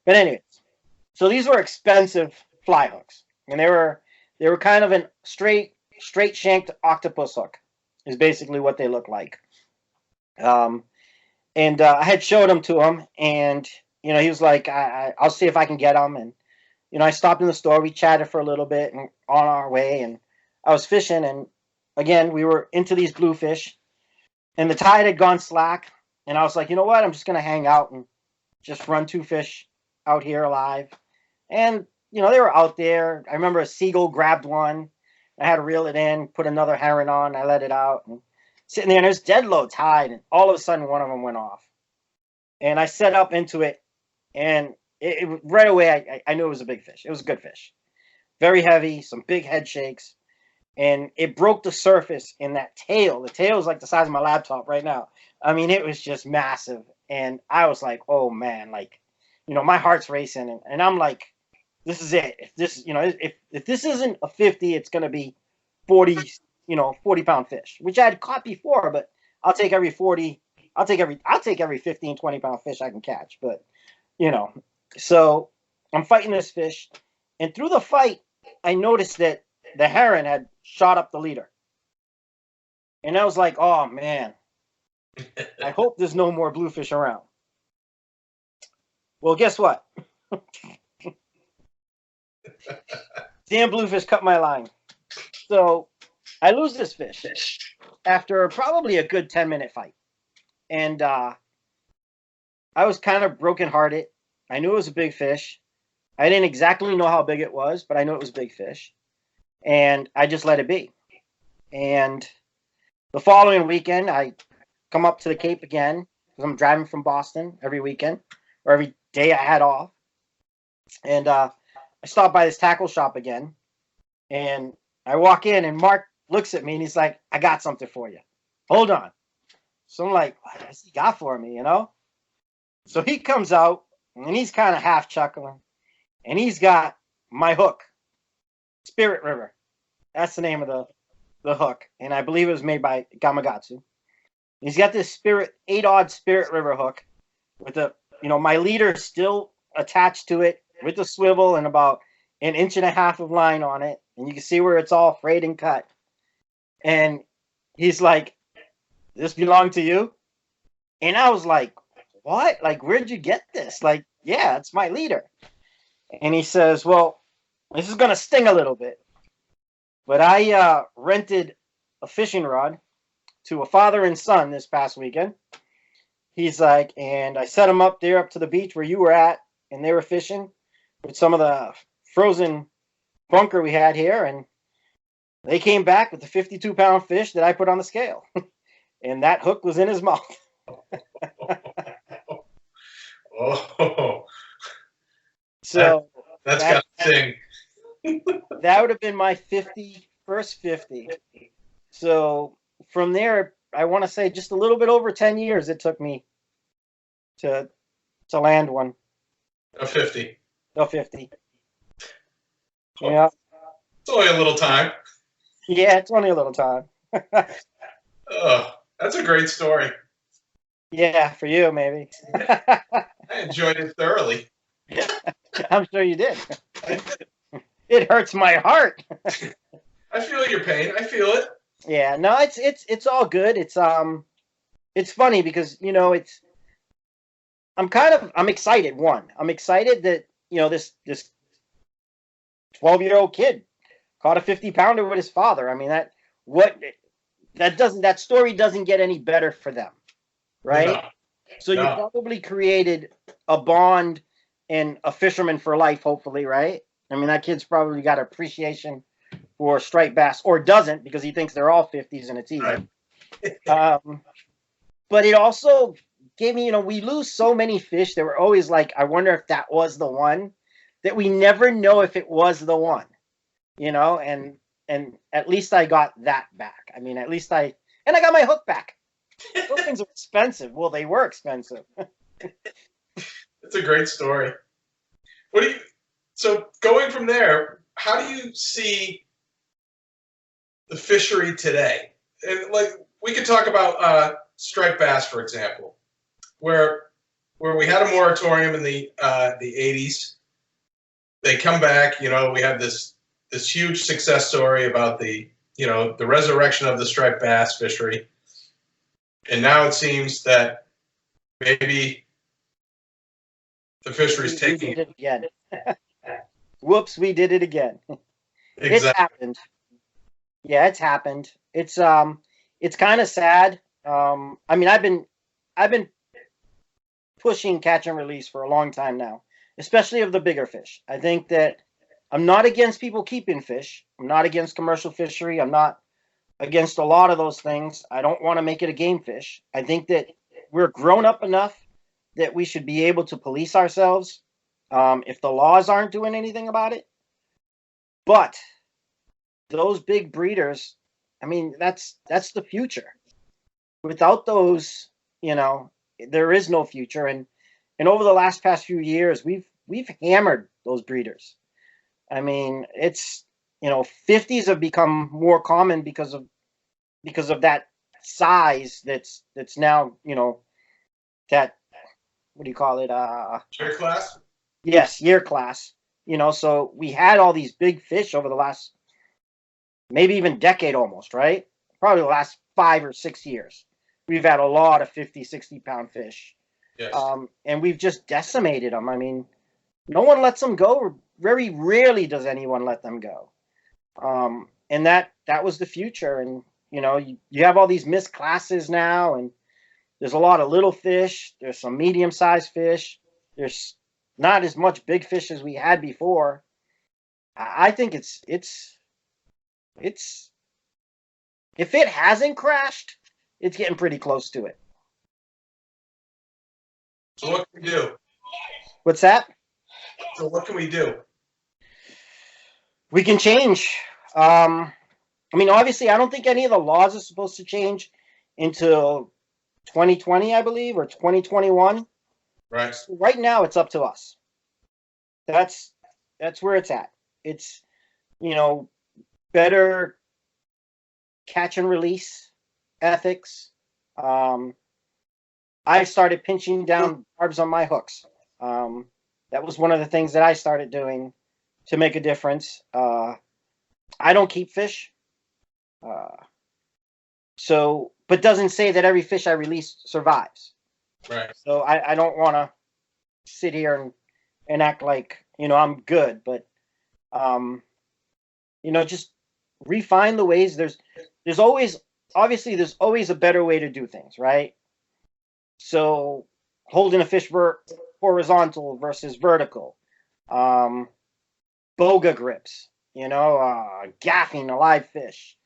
But anyways, so these were expensive fly hooks, and they were kind of an straight shanked octopus hook, is basically what they look like. And I had showed them to him, and he was like, I'll see if I can get them. And I stopped in the store, we chatted for a little bit, and on our way, and I was fishing, and again we were into these bluefish, and the tide had gone slack, and I was like, you know what, I'm just gonna hang out and just run 2 fish out here alive. And they were out there. I remember a seagull grabbed one. I had to reel it in, put another herring on. I let it out, and sitting there, and there's dead low tide, and all of a sudden one of them went off. And I set up into it, and it right away I knew it was a big fish. It was a good fish. Very heavy, some big head shakes. And it broke the surface in that tail. The tail is like the size of my laptop right now. I mean, it was just massive. And I was like, oh man, like, my heart's racing. And I'm like, this is it. If this, if this isn't a 50, it's going to be 40, 40-pound fish, which I had caught before, but I'll take every 40. I'll take every 15, 20-pound fish I can catch. But, so I'm fighting this fish. And through the fight, I noticed that the heron had shot up the leader. And I was like, oh man, I hope there's no more bluefish around. Well, guess what? Damn bluefish cut my line. So I lose this fish after probably a good 10-minute fight. And I was kind of brokenhearted. I knew it was a big fish. I didn't exactly know how big it was, but I knew it was a big fish. And I just let it be. And the following weekend, I come up to the Cape again because I'm driving from Boston every weekend or every day I had off. And I stopped by this tackle shop again. And I walk in, and Mark looks at me, and he's like, I got something for you. Hold on. So I'm like, what has he got for me, So he comes out, and he's kind of half chuckling. And he's got my hook, Spirit River. That's the name of the hook. And I believe it was made by Gamakatsu. He's got this 8-odd Spirit River hook with my leader still attached to it with the swivel and about 1.5 inches of line on it. And you can see where it's all frayed and cut. And he's like, this belong to you? And I was like, what? Like, where'd you get this? Like, yeah, it's my leader. And he says, well, this is going to sting a little bit. But I rented a fishing rod to a father and son this past weekend. He's like, and I set them up there up to the beach where you were at, and they were fishing with some of the frozen bunker we had here, and they came back with the 52-pound fish that I put on the scale. And that hook was in his mouth. Oh. So that's got to sing. That would have been my first 50. So from there, I want to say just a little bit over 10 years it took me to land one. A 50. A 50. Yeah. It's only a little time. Yeah, it's only a little time. Oh, that's a great story. Yeah, for you, maybe. I enjoyed it thoroughly. I'm sure you did. It hurts my heart. I feel your pain. I feel it. Yeah, no, it's all good. It's funny because, I'm excited. One, I'm excited that, this 12-year-old kid caught a 50-pounder with his father. I mean, that story doesn't get any better for them, right? No, So you no. probably created a bond and a fisherman for life, hopefully, right? I mean, that kid's probably got appreciation for striped bass, or doesn't, because he thinks they're all 50s and it's easy. Right. But it also gave me, we lose so many fish that we're always like, I wonder if that was the one, that we never know if it was the one, and at least I got that back. I mean, and I got my hook back. Those things are expensive. Well, they were expensive. It's a great story. So going from there, how do you see the fishery today? And like, we could talk about striped bass, for example, where we had a moratorium in the 80s. They come back, we have this huge success story about the resurrection of the striped bass fishery. And now it seems that maybe the fishery's taking. We did it again. Whoops, we did it again. Exactly. It's happened. Yeah, it's happened. It's kind of sad. I mean, I've been pushing catch and release for a long time now, especially of the bigger fish. I think that I'm not against people keeping fish. I'm not against commercial fishery. I'm not against a lot of those things. I don't want to make it a game fish. I think that we're grown up enough that we should be able to police ourselves if the laws aren't doing anything about it. But those big breeders, I mean, that's the future. Without those, there is no future. And over the past few years, we've hammered those breeders. I mean, it's 50s have become more common because of that size that's now, that, what do you call it? Year class? Yes, year class. So we had all these big fish over the last maybe even decade almost, right? Probably the last 5 or 6 years. We've had a lot of 50, 60-pound fish. Yes. And we've just decimated them. I mean, no one lets them go. Very rarely does anyone let them go. And that was the future. And, you have all these missed classes now, and there's a lot of little fish. There's some medium-sized fish. There's not as much big fish as we had before. I think it's if it hasn't crashed, it's getting pretty close to it. So what can we do? What's that? So what can we do? We can change. I mean, obviously, I don't think any of the laws are supposed to change until 2020, I believe, or 2021. Right. So right now, it's up to us. That's where it's at. It's, better catch and release ethics. I started pinching down barbs on my hooks. That was one of the things that I started doing to make a difference. I don't keep fish. But doesn't say that every fish I release survives. Right. So I don't want to sit here and act like, I'm good, but, just refine the ways. There's always a better way to do things, right? So holding a fish horizontal versus vertical, boga grips, gaffing a live fish.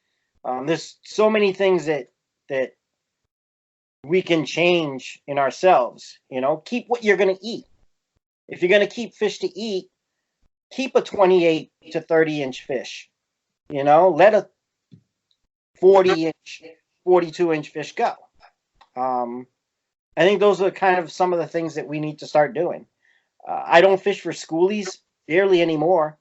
There's so many things that we can change in ourselves. Keep what you're going to eat. If you're going to keep fish to eat, keep a 28 to 30 inch fish. Let a 40 inch, 42 inch fish go. I think those are kind of some of the things that we need to start doing. I don't fish for schoolies barely anymore.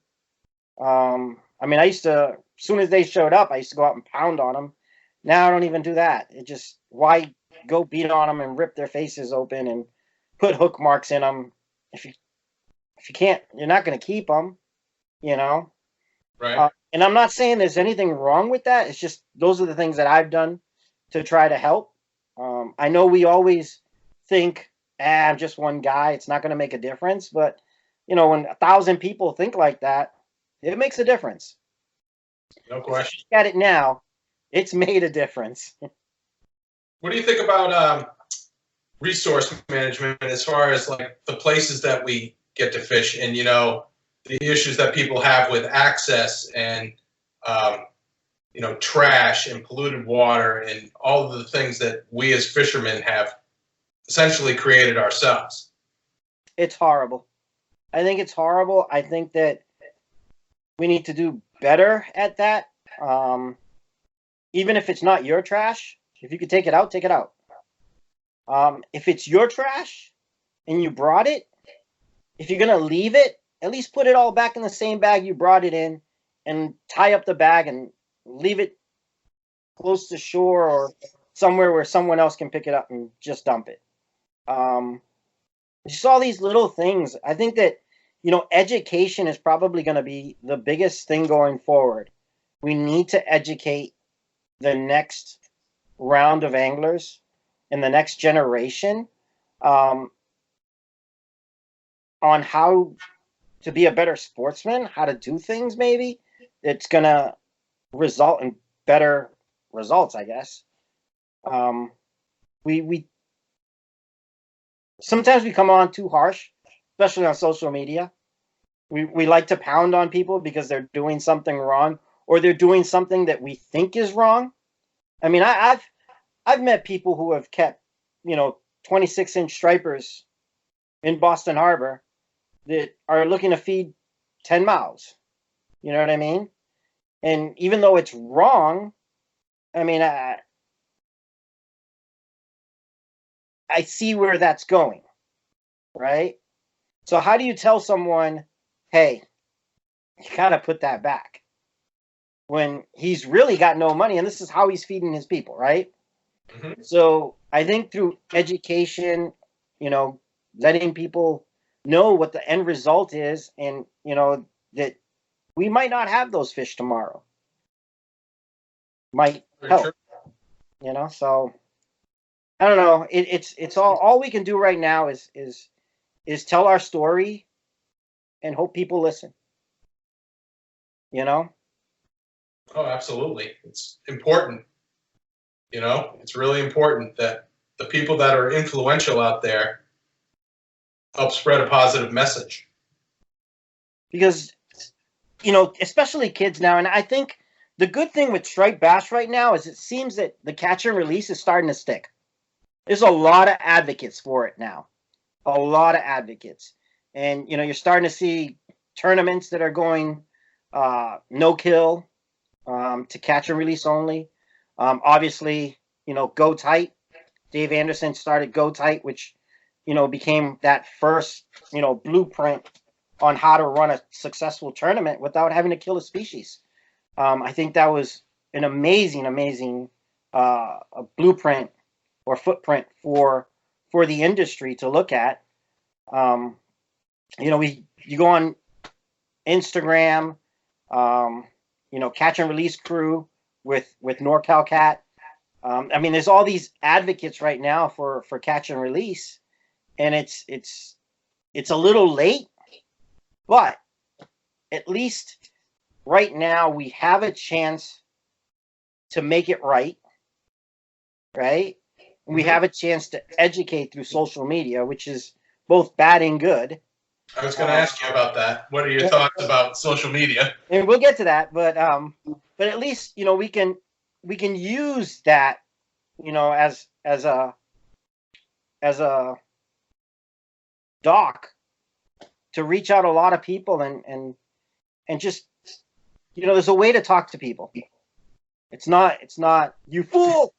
I mean, I used to, as soon as they showed up, I used to go out and pound on them. Now I don't even do that. It just, why go beat on them and rip their faces open and put hook marks in them if you can't, you're not going to keep them, you know? Right. And I'm not saying there's anything wrong with that. It's just, those are the things that I've done to try to help. I know we always think, I'm just one guy, it's not going to make a difference. But, you know, when 1,000 people think like that, it makes a difference. No question. Look at it now, it's made a difference. What do you think about resource management as far as like the places that we get to fish and, you know, the issues that people have with access and, you know, trash and polluted water and all of the things that we as fishermen have essentially created ourselves? It's horrible. I think it's horrible. I think that we need to do better at that. Even if it's not your trash, if you could take it out, take it out. If it's your trash and you brought it, if you're going to leave it, at least put it all back in the same bag you brought it in and tie up the bag and leave it close to shore or somewhere where someone else can pick it up and just dump it. Just all these little things. I think that, you know, education is probably going to be the biggest thing going forward. We need to educate the next round of anglers and the next generation on how to be a better sportsman, how to do things. Maybe it's going to result in better results, I guess. We sometimes we come on too harsh, especially on social media. We like to pound on people because they're doing something wrong or they're doing something that we think is wrong. I mean, I've met people who have kept, you know, 26-inch stripers in Boston Harbor that are looking to feed 10 mouths. You know what I mean? And even though it's wrong, I mean, I see where that's going, right? So how do you tell someone, hey, you gotta put that back when he's really got no money and this is how he's feeding his people, right? Mm-hmm. So I think through education, you know, letting people know what the end result is and, you know, that we might not have those fish tomorrow might help, you know? So I don't know. It's all we can do right now is tell our story and hope people listen, you know? Oh, absolutely. It's important. You know, it's really important that the people that are influential out there help spread a positive message. Because, you know, especially kids now, and I think the good thing with striped bass right now is it seems that the catch and release is starting to stick. There's a lot of advocates for it now. A lot of advocates. And, you know, you're starting to see tournaments that are going no kill to catch and release only. Obviously, you know, Go Tight. Dave Anderson started Go Tight, which, you know, became that first, you know, blueprint on how to run a successful tournament without having to kill a species. I think that was an amazing a blueprint or footprint for the industry to look at. You know, you go on Instagram, you know, catch and release crew with NorCal Cat. I mean, there's all these advocates right now for catch and release, and it's a little late, but at least right now we have a chance to make it right. Right? We have a chance to educate through social media, which is both bad and good. I was going to ask you about that. What are your thoughts about social media? And we'll get to that, but at least, you know, we can use that, you know, as a doc to reach out a lot of people and just, you know, there's a way to talk to people. It's not you fool.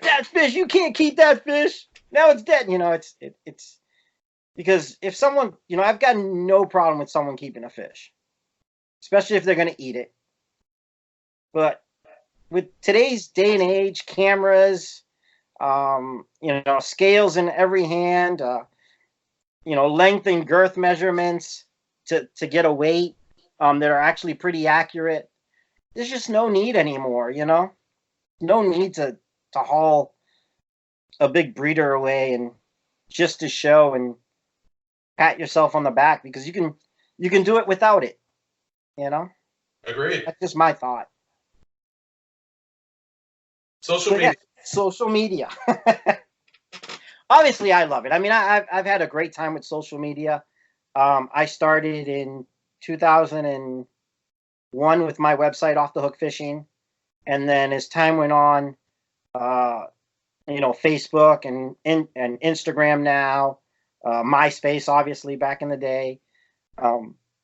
That fish, you can't keep that fish. Now it's dead. You know, it's because if someone, you know, I've got no problem with someone keeping a fish. especially if they're going to eat it. But with today's day and age, cameras, scales in every hand, length and girth measurements to get a weight that are actually pretty accurate. There's just no need anymore, no need to haul a big breeder away and just to show and pat yourself on the back, because you can do it without it. Agreed. That's just my thought. Social media. Social media. Obviously, I love it. I mean, I've had a great time with social media. I started in 2001 with my website, Off the Hook Fishing, and then as time went on, Facebook and Instagram now, MySpace, obviously back in the day.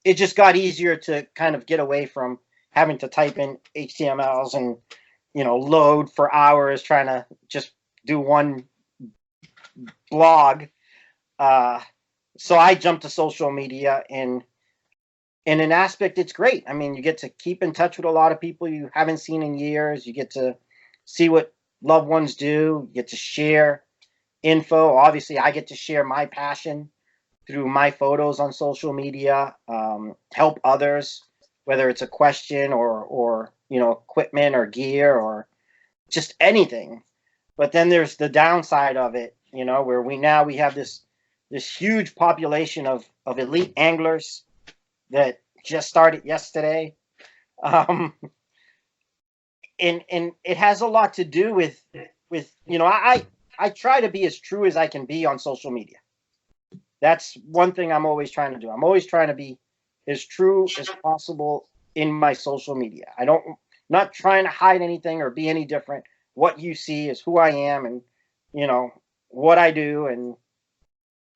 It just got easier to kind of get away from having to type in HTMLs and load for hours trying to just do one blog. So I jumped to social media, and in an aspect, it's great. I mean, you get to keep in touch with a lot of people you haven't seen in years. You get to see what loved ones do. You get to share info. Obviously, I get to share my passion through my photos on social media, help others, whether it's a question or equipment or gear or just anything. But then there's the downside of it, where we have this huge population of elite anglers that just started yesterday. And it has a lot to do with I try to be as true as I can be on social media. That's one thing I'm always trying to do. I'm always trying to be as true as possible in my social media. Not trying to hide anything or be any different. What you see is who I am, and what I do and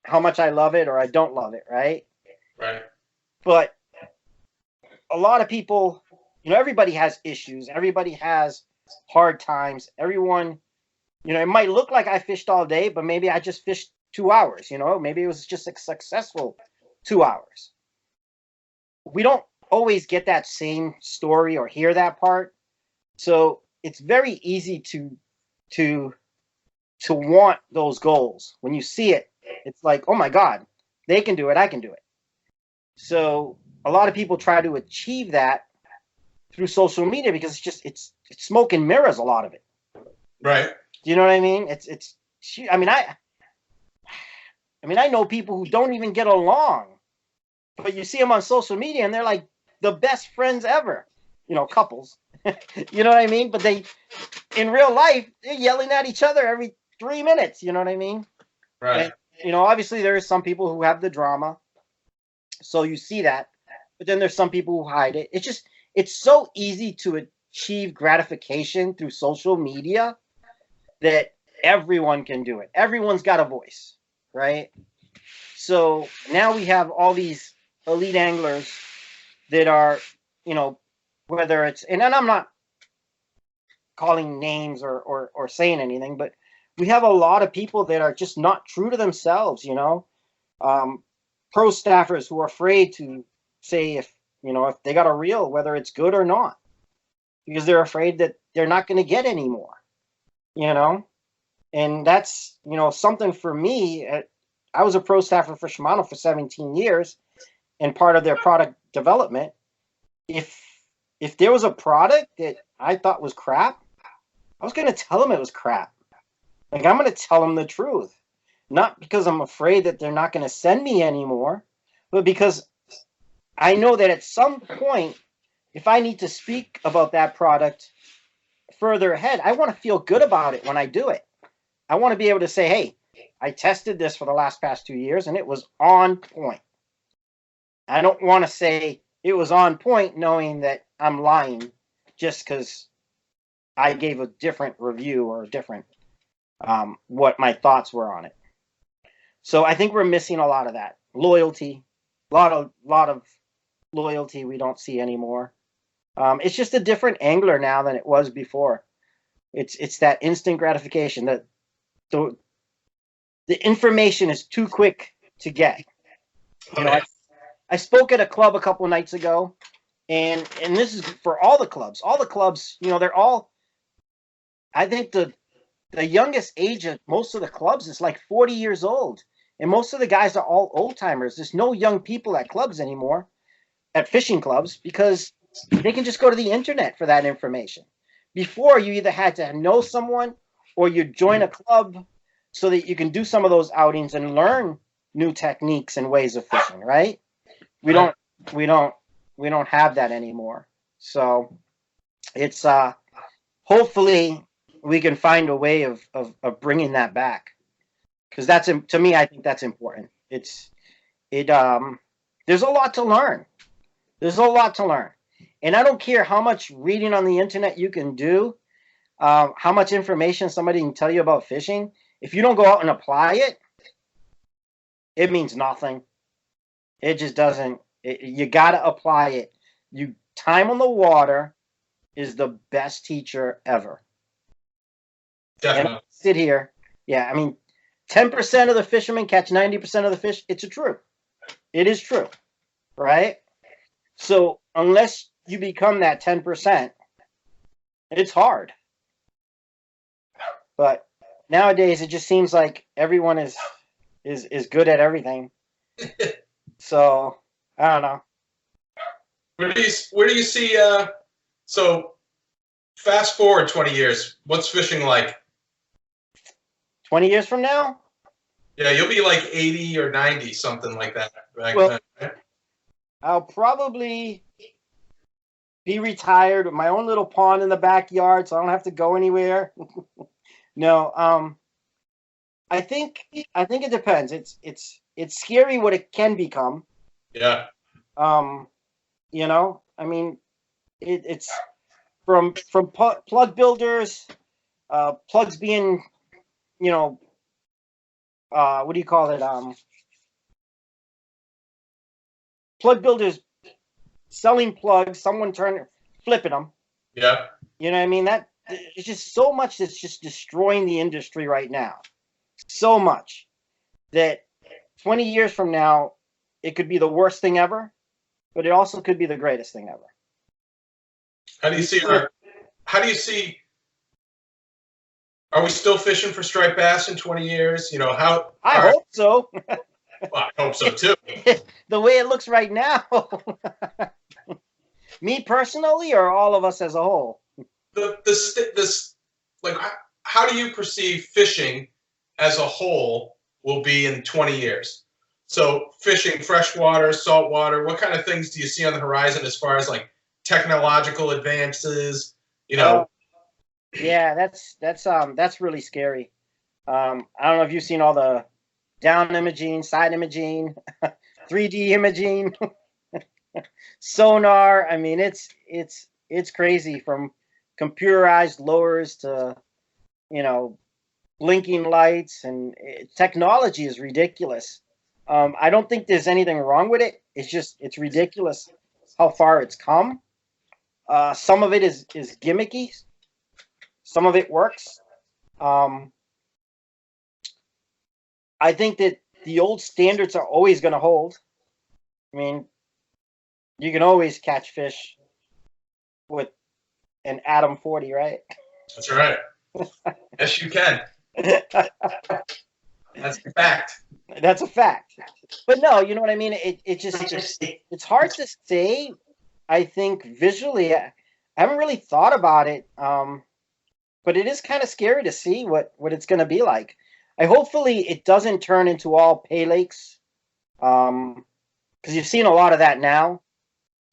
how much I love it or I don't love it, right? Right. But a lot of people, everybody has issues. Everybody has hard times. Everyone, it might look like I fished all day, but maybe I just fished 2 hours, maybe it was just a successful 2 hours. We don't always get that same story or hear that part. So it's very easy to want those goals. When you see it, it's like, oh my God, they can do it, I can do it. So a lot of people try to achieve that through social media because it's smoke and mirrors, a lot of it. Right. Do you know what I mean? I know people who don't even get along, but you see them on social media and they're like the best friends ever, couples, you know what I mean? But in real life, they're yelling at each other every 3 minutes. You know what I mean? Right. And, obviously there is some people who have the drama. So you see that, but then there's some people who hide it. It's so easy to achieve gratification through social media that everyone can do it. Everyone's got a voice, right? So now we have all these elite anglers that are, whether it's, and I'm not calling names or saying anything, but we have a lot of people that are just not true to themselves, pro staffers who are afraid to say if they got a reel, whether it's good or not, because they're afraid that they're not going to get any more, and that's, something for me. I was a pro staffer for Shimano for 17 years and part of their product development. If there was a product that I thought was crap, I was going to tell them it was crap. Like, I'm going to tell them the truth, not because I'm afraid that they're not going to send me anymore, but because I know that at some point, if I need to speak about that product further ahead, I want to feel good about it when I do it. I want to be able to say, hey, I tested this for the past 2 years and it was on point. I don't want to say it was on point knowing that I'm lying just because I gave a different review or a different what my thoughts were on it. So I think we're missing a lot of that loyalty, a lot of loyalty we don't see anymore. It's just a different angler now than it was before. It's that instant gratification that the information is too quick to get. I spoke at a club a couple nights ago, And this is for all the clubs. All the clubs, you know, they're all. I think the youngest age of most of the clubs is like 40 years old, and most of the guys are all old timers. There's no young people at clubs anymore, at fishing clubs, because they can just go to the internet for that information. Before, you either had to know someone or you join a club so that you can do some of those outings and learn new techniques and ways of fishing, right? We don't we don't we don't have that anymore. So it's hopefully we can find a way of bringing that back, because that's, to me, I think that's important. There's a lot to learn. There's a lot to learn. And I don't care how much reading on the internet you can do, how much information somebody can tell you about fishing. If you don't go out and apply it, it means nothing. It just doesn't. You got to apply it. Time on the water is the best teacher ever. Definitely. And I sit here. Yeah, I mean, 10% of the fishermen catch 90% of the fish. It's true. It is true, right? So unless you become that 10%, it's hard. But nowadays, it just seems like everyone is good at everything. So I don't know. Where do you see? So fast forward 20 years. What's fishing like? 20 years from now? Yeah, you'll be like 80 or 90, something like that. Well, I'll probably be retired with my own little pond in the backyard, so I don't have to go anywhere. No, I think it depends. It's scary what it can become. Yeah. You know, I mean, it's from plug builders, plugs being, you know, what do you call it? Plug builders selling plugs, someone flipping them. Yeah. You know what I mean? That it's just so much that's just destroying the industry right now. So much that 20 years from now, it could be the worst thing ever, but it also could be the greatest thing ever. How do you see? Are we still fishing for striped bass in 20 years? You know how? I hope so. Well, I hope so too. The way it looks right now. Me personally, or all of us as a whole? Like, how do you perceive fishing as a whole will be in 20 years? So fishing, freshwater, saltwater, what kind of things do you see on the horizon as far as like technological advances? You know? Yeah, that's really scary. I don't know if you've seen all the down imaging, side imaging, 3D imaging, sonar. I mean, it's crazy, from computerized lures to, you know, blinking lights, and technology is ridiculous. I don't think there's anything wrong with it. It's ridiculous how far it's come. Some of it is gimmicky. Some of it works. I think that the old standards are always going to hold. I mean, you can always catch fish with an Atom 40, right? That's right. Yes, you can. That's a fact. That's a fact. But no, you know what I mean? It's hard to say. I think visually, I haven't really thought about it. But it is kind of scary to see what it's going to be like. Hopefully it doesn't turn into all pay lakes, because you've seen a lot of that now.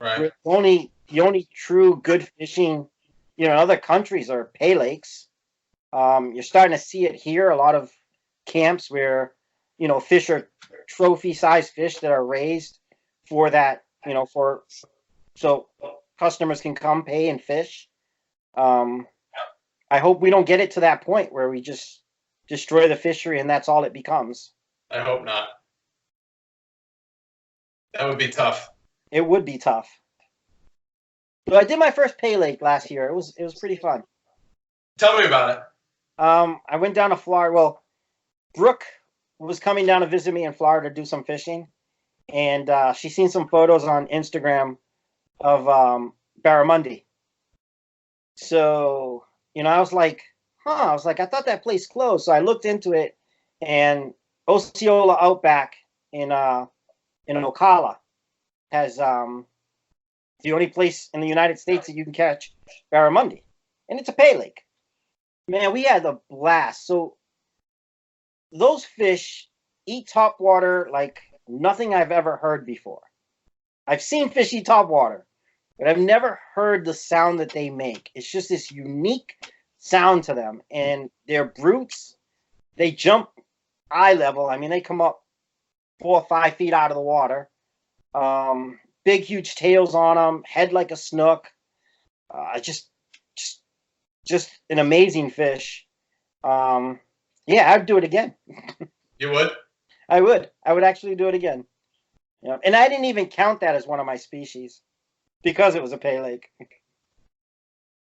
Right. The only true good fishing, you know, in other countries are pay lakes. You're starting to see it here. A lot of camps where, you know, fish are trophy-sized fish that are raised for that, you know, so customers can come pay and fish. I hope we don't get it to that point where we just destroy the fishery and that's all it becomes. I hope not. That would be tough. It would be tough. But I did my first pay lake last year. It was pretty fun. Tell me about it. I went down to Florida. Well, Brooke was coming down to visit me in Florida to do some fishing, and she seen some photos on Instagram of barramundi. So, I was like, I thought that place closed. So I looked into it, and Osceola Outback in Ocala has the only place in the United States that you can catch barramundi, and it's a pay lake. Man, we had a blast. So those fish eat top water like nothing I've ever heard before. I've seen fish eat top water, but I've never heard the sound that they make. It's just this unique sound to them, and they're brutes. They jump eye level. I mean, they come up 4 or 5 feet out of the water. Big, huge tails on them, head like a snook. Just an amazing fish. Yeah, I'd do it again. You would? I would actually do it again. Yeah, and I didn't even count that as one of my species because it was a pay lake.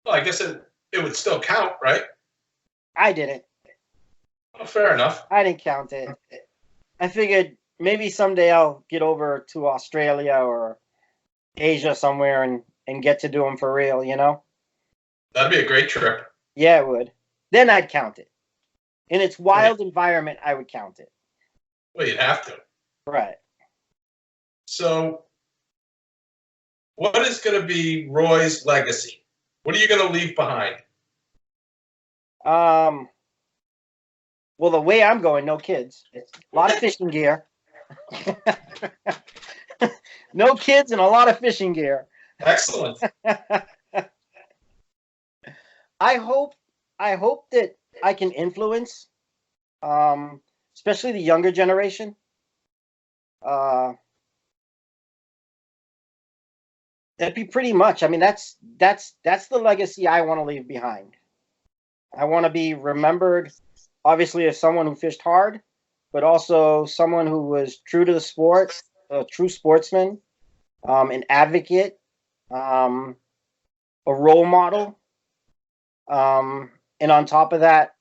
Well, I guess it would still count, right? I didn't. Well, fair enough. I didn't count it. I figured maybe someday I'll get over to Australia or Asia somewhere and get to do them for real, That'd be a great trip. Yeah, it would. Then I'd count it. In its wild environment, I would count it. Well, you'd have to. Right. So, what is going to be Roy's legacy? What are you going to leave behind? Well, the way I'm going, no kids. A lot of fishing gear. No kids and a lot of fishing gear. Excellent. I hope that I can influence, especially the younger generation. That'd be pretty much. I mean, that's the legacy I want to leave behind. I want to be remembered, obviously, as someone who fished hard, but also someone who was true to the sport, a true sportsman, an advocate, a role model, and on top of that,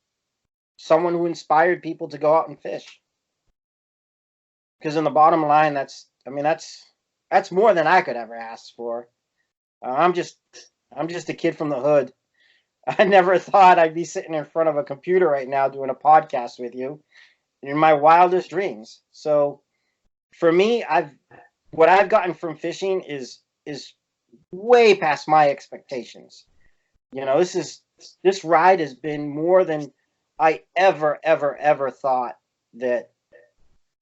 someone who inspired people to go out and fish. Because in the bottom line, that's more than I could ever ask for. I'm just a kid from the hood. I never thought I'd be sitting in front of a computer right now doing a podcast with you in my wildest dreams. So for me, what I've gotten from fishing is way past my expectations. This ride has been more than I ever thought that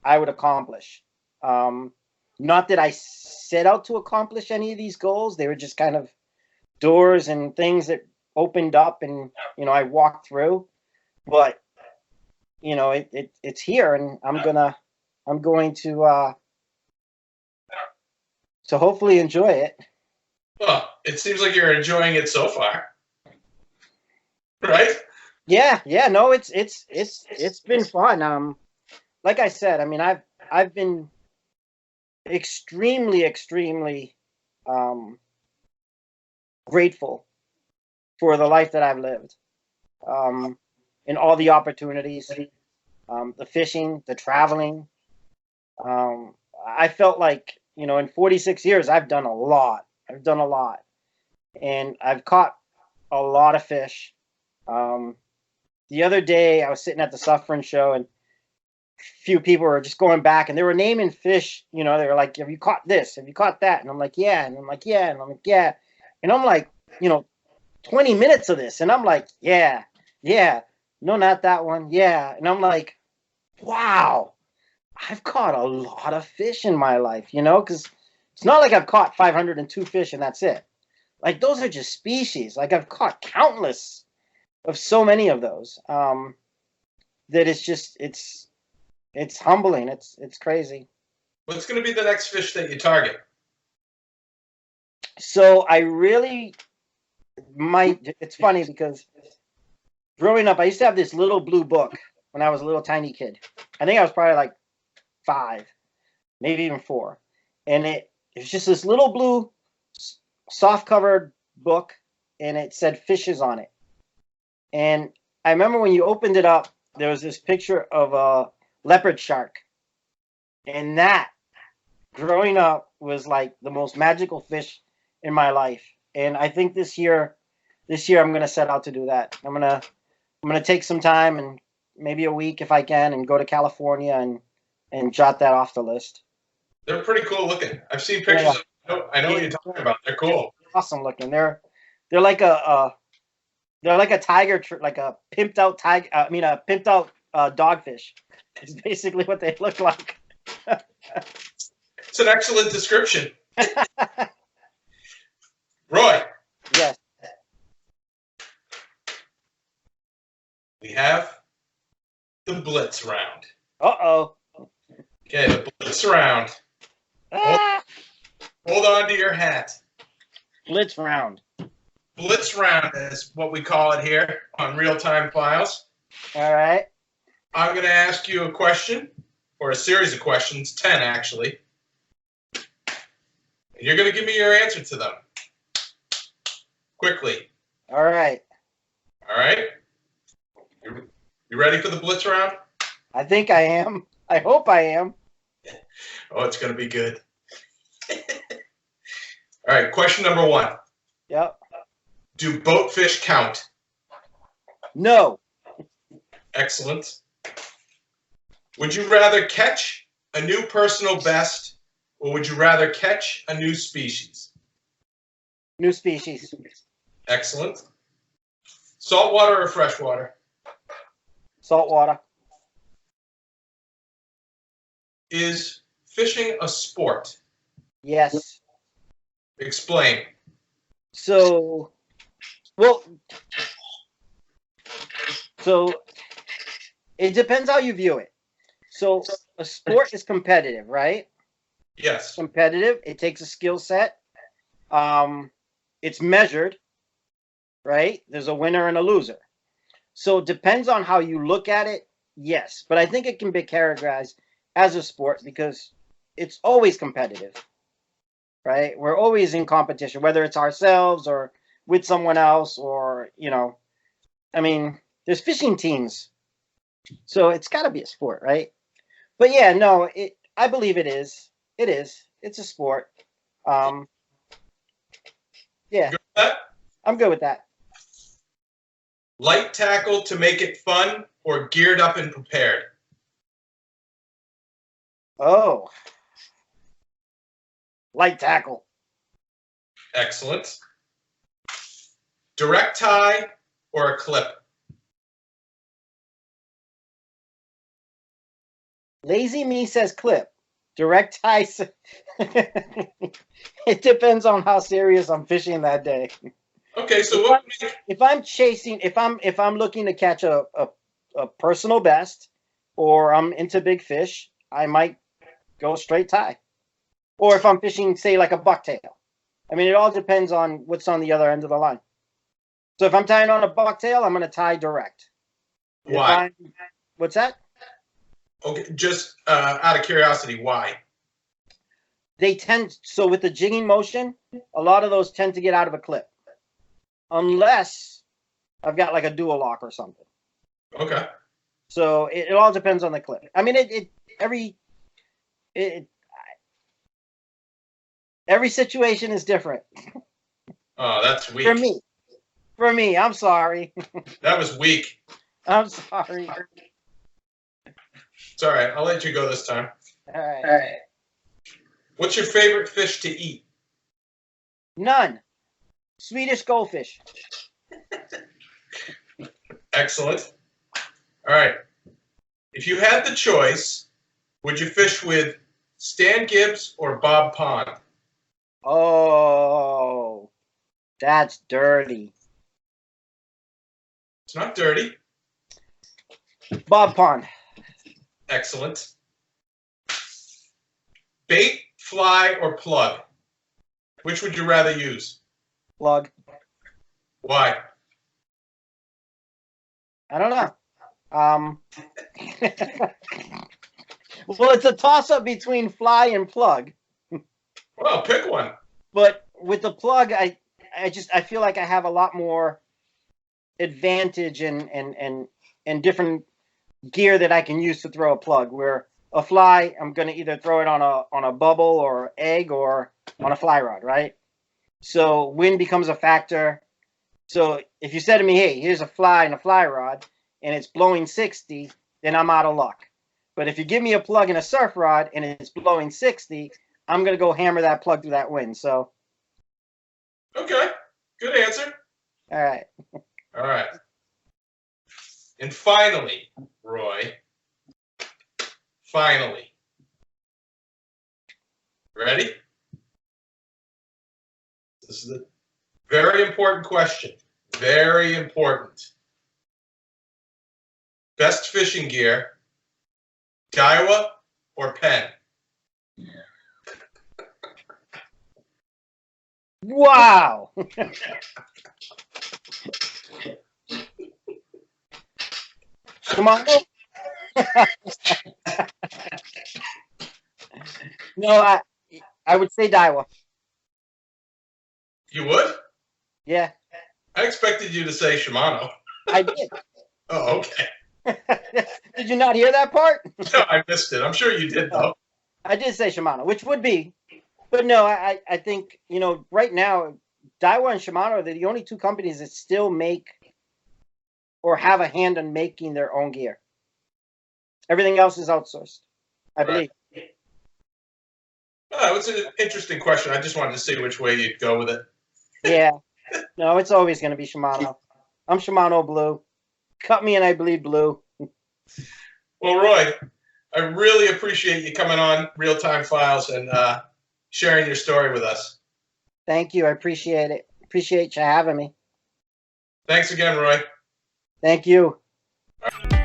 I would accomplish. Not that I set out to accomplish any of these goals. They were just kind of doors and things that opened up and, I walked through, but it's here, and I'm going to hopefully enjoy it. Well, it seems like you're enjoying it so far. Right? Yeah, no, it's been fun. Like I said, I mean, I've been extremely grateful for the life that I've lived, and all the opportunities, the fishing, the traveling. I felt like, in 46 years, I've done a lot, and I've caught a lot of fish. The other day I was sitting at the Suffering Show, and few people were just going back and they were naming fish. They were like, have you caught this? Have you caught that? And I'm like, yeah. And I'm like, yeah. And I'm like, yeah. And I'm like, 20 minutes of this. And I'm like, yeah. No, not that one. Yeah. And I'm like, wow, I've caught a lot of fish in my life, because it's not like I've caught 502 fish and that's it. Like, those are just species. Like, I've caught countless of so many of those, that it's humbling. It's crazy. What's going to be the next fish that you target? So I really might. It's funny because growing up, I used to have this little blue book when I was a little tiny kid. I think I was probably like 5, maybe even 4. And it was just this little blue soft covered book, and it said fishes on it. And I remember when you opened it up, there was this picture of a leopard shark. And that, growing up, was like the most magical fish in my life. And I think this year I'm gonna set out to do that. I'm gonna take some time and maybe a week if I can and go to California and jot that off the list. They're pretty cool looking. I've seen Yeah. pictures. I know what you're talking about. They're cool. Awesome looking. They're like they're like a tiger, like a pimped out tiger. I mean, a pimped out dogfish. It's basically what they look like. It's an excellent description. Roy, Yes. we have the Blitz round. Uh-oh. Okay, the Blitz round. Ah! Hold on to your hat. Blitz round. Blitz round is what we call it here on Real Time Files. All right. I'm going to ask you a question, or a series of questions, 10 actually. And you're going to give me your answer to them. Quickly. All right. All right? You ready for the Blitz round? I think I am. I hope I am. Oh, it's going to be good. All right, question number 1. Yep. Do boatfish count? No. Excellent. Would you rather catch a new personal best, or would you rather catch a new species? New species. Excellent. Saltwater or freshwater? Saltwater. Is fishing a sport? Yes. Explain. So it depends how you view it. So a sport is competitive, right? Yes. Competitive. It takes a skill set. It's measured, right? There's a winner and a loser. So it depends on how you look at it. Yes, but I think it can be categorized as a sport because it's always competitive, right? We're always in competition, whether it's ourselves or with someone else, or I mean, there's fishing teams, so it's got to be a sport, right? But yeah, no, I believe it is. It is. It's a sport. Yeah, Good with that? I'm good with that. Light tackle to make it fun, or geared up and prepared? Oh, light tackle. Excellent. Direct tie or a clip? Lazy me says clip. Direct tie. It depends on how serious I'm fishing that day. Okay, so what? If I'm chasing, if I'm looking to catch a personal best, or I'm into big fish, I might go straight tie. Or if I'm fishing, say, like a bucktail. I mean, it all depends on what's on the other end of the line. So if I'm tying on a bucktail, I'm going to tie direct. Why? What's that? Okay, just out of curiosity, why? They tend, so with the jigging motion, a lot of those tend to get out of a clip. Unless I've got like a dual lock or something. Okay. So it all depends on the clip. I mean, every situation is different. Oh, that's weak. For me, I'm sorry. That was weak. I'm sorry. It's all right. I'll let you go this time. All right. What's your favorite fish to eat? None. Swedish goldfish. Excellent. All right. If you had the choice, would you fish with Stan Gibbs or Bob Pond? Oh, that's dirty. It's not dirty. Bob Pond. Excellent. Bait, fly, or plug? Which would you rather use? Plug. Why? I don't know. Well, it's a toss-up between fly and plug. Well, pick one. But with the plug, I feel like I have a lot more advantage and different gear that I can use to throw a plug. Where a fly, I'm going to either throw it on a bubble or egg or on a fly rod, right? So wind becomes a factor. So if you said to me, hey, here's a fly and a fly rod, and it's blowing 60, then I'm out of luck. But if you give me a plug and a surf rod and it's blowing 60, I'm going to go hammer that plug through that wind. So. Okay, good answer. All right. All right. And finally, Roy, finally. Ready? This is a very important question. Very important. Best fishing gear, Daiwa or Penn? Wow. Shimano? No, I would say Daiwa. You would? Yeah, I expected you to say Shimano. I did. Oh, okay. Did you not hear that part? No, I missed it. I'm sure you did, though. I did say Shimano, which would be. But no, I think, right now, Daiwa and Shimano are the only two companies that still make or have a hand in making their own gear. Everything else is outsourced, I believe. Oh, it's an interesting question. I just wanted to see which way you'd go with it. Yeah. No, it's always going to be Shimano. I'm Shimano blue. Cut me and I bleed blue. Well, Roy, I really appreciate you coming on Real Time Files and sharing your story with us. Thank you. I appreciate it. Appreciate you having me. Thanks again, Roy. Thank you. All right.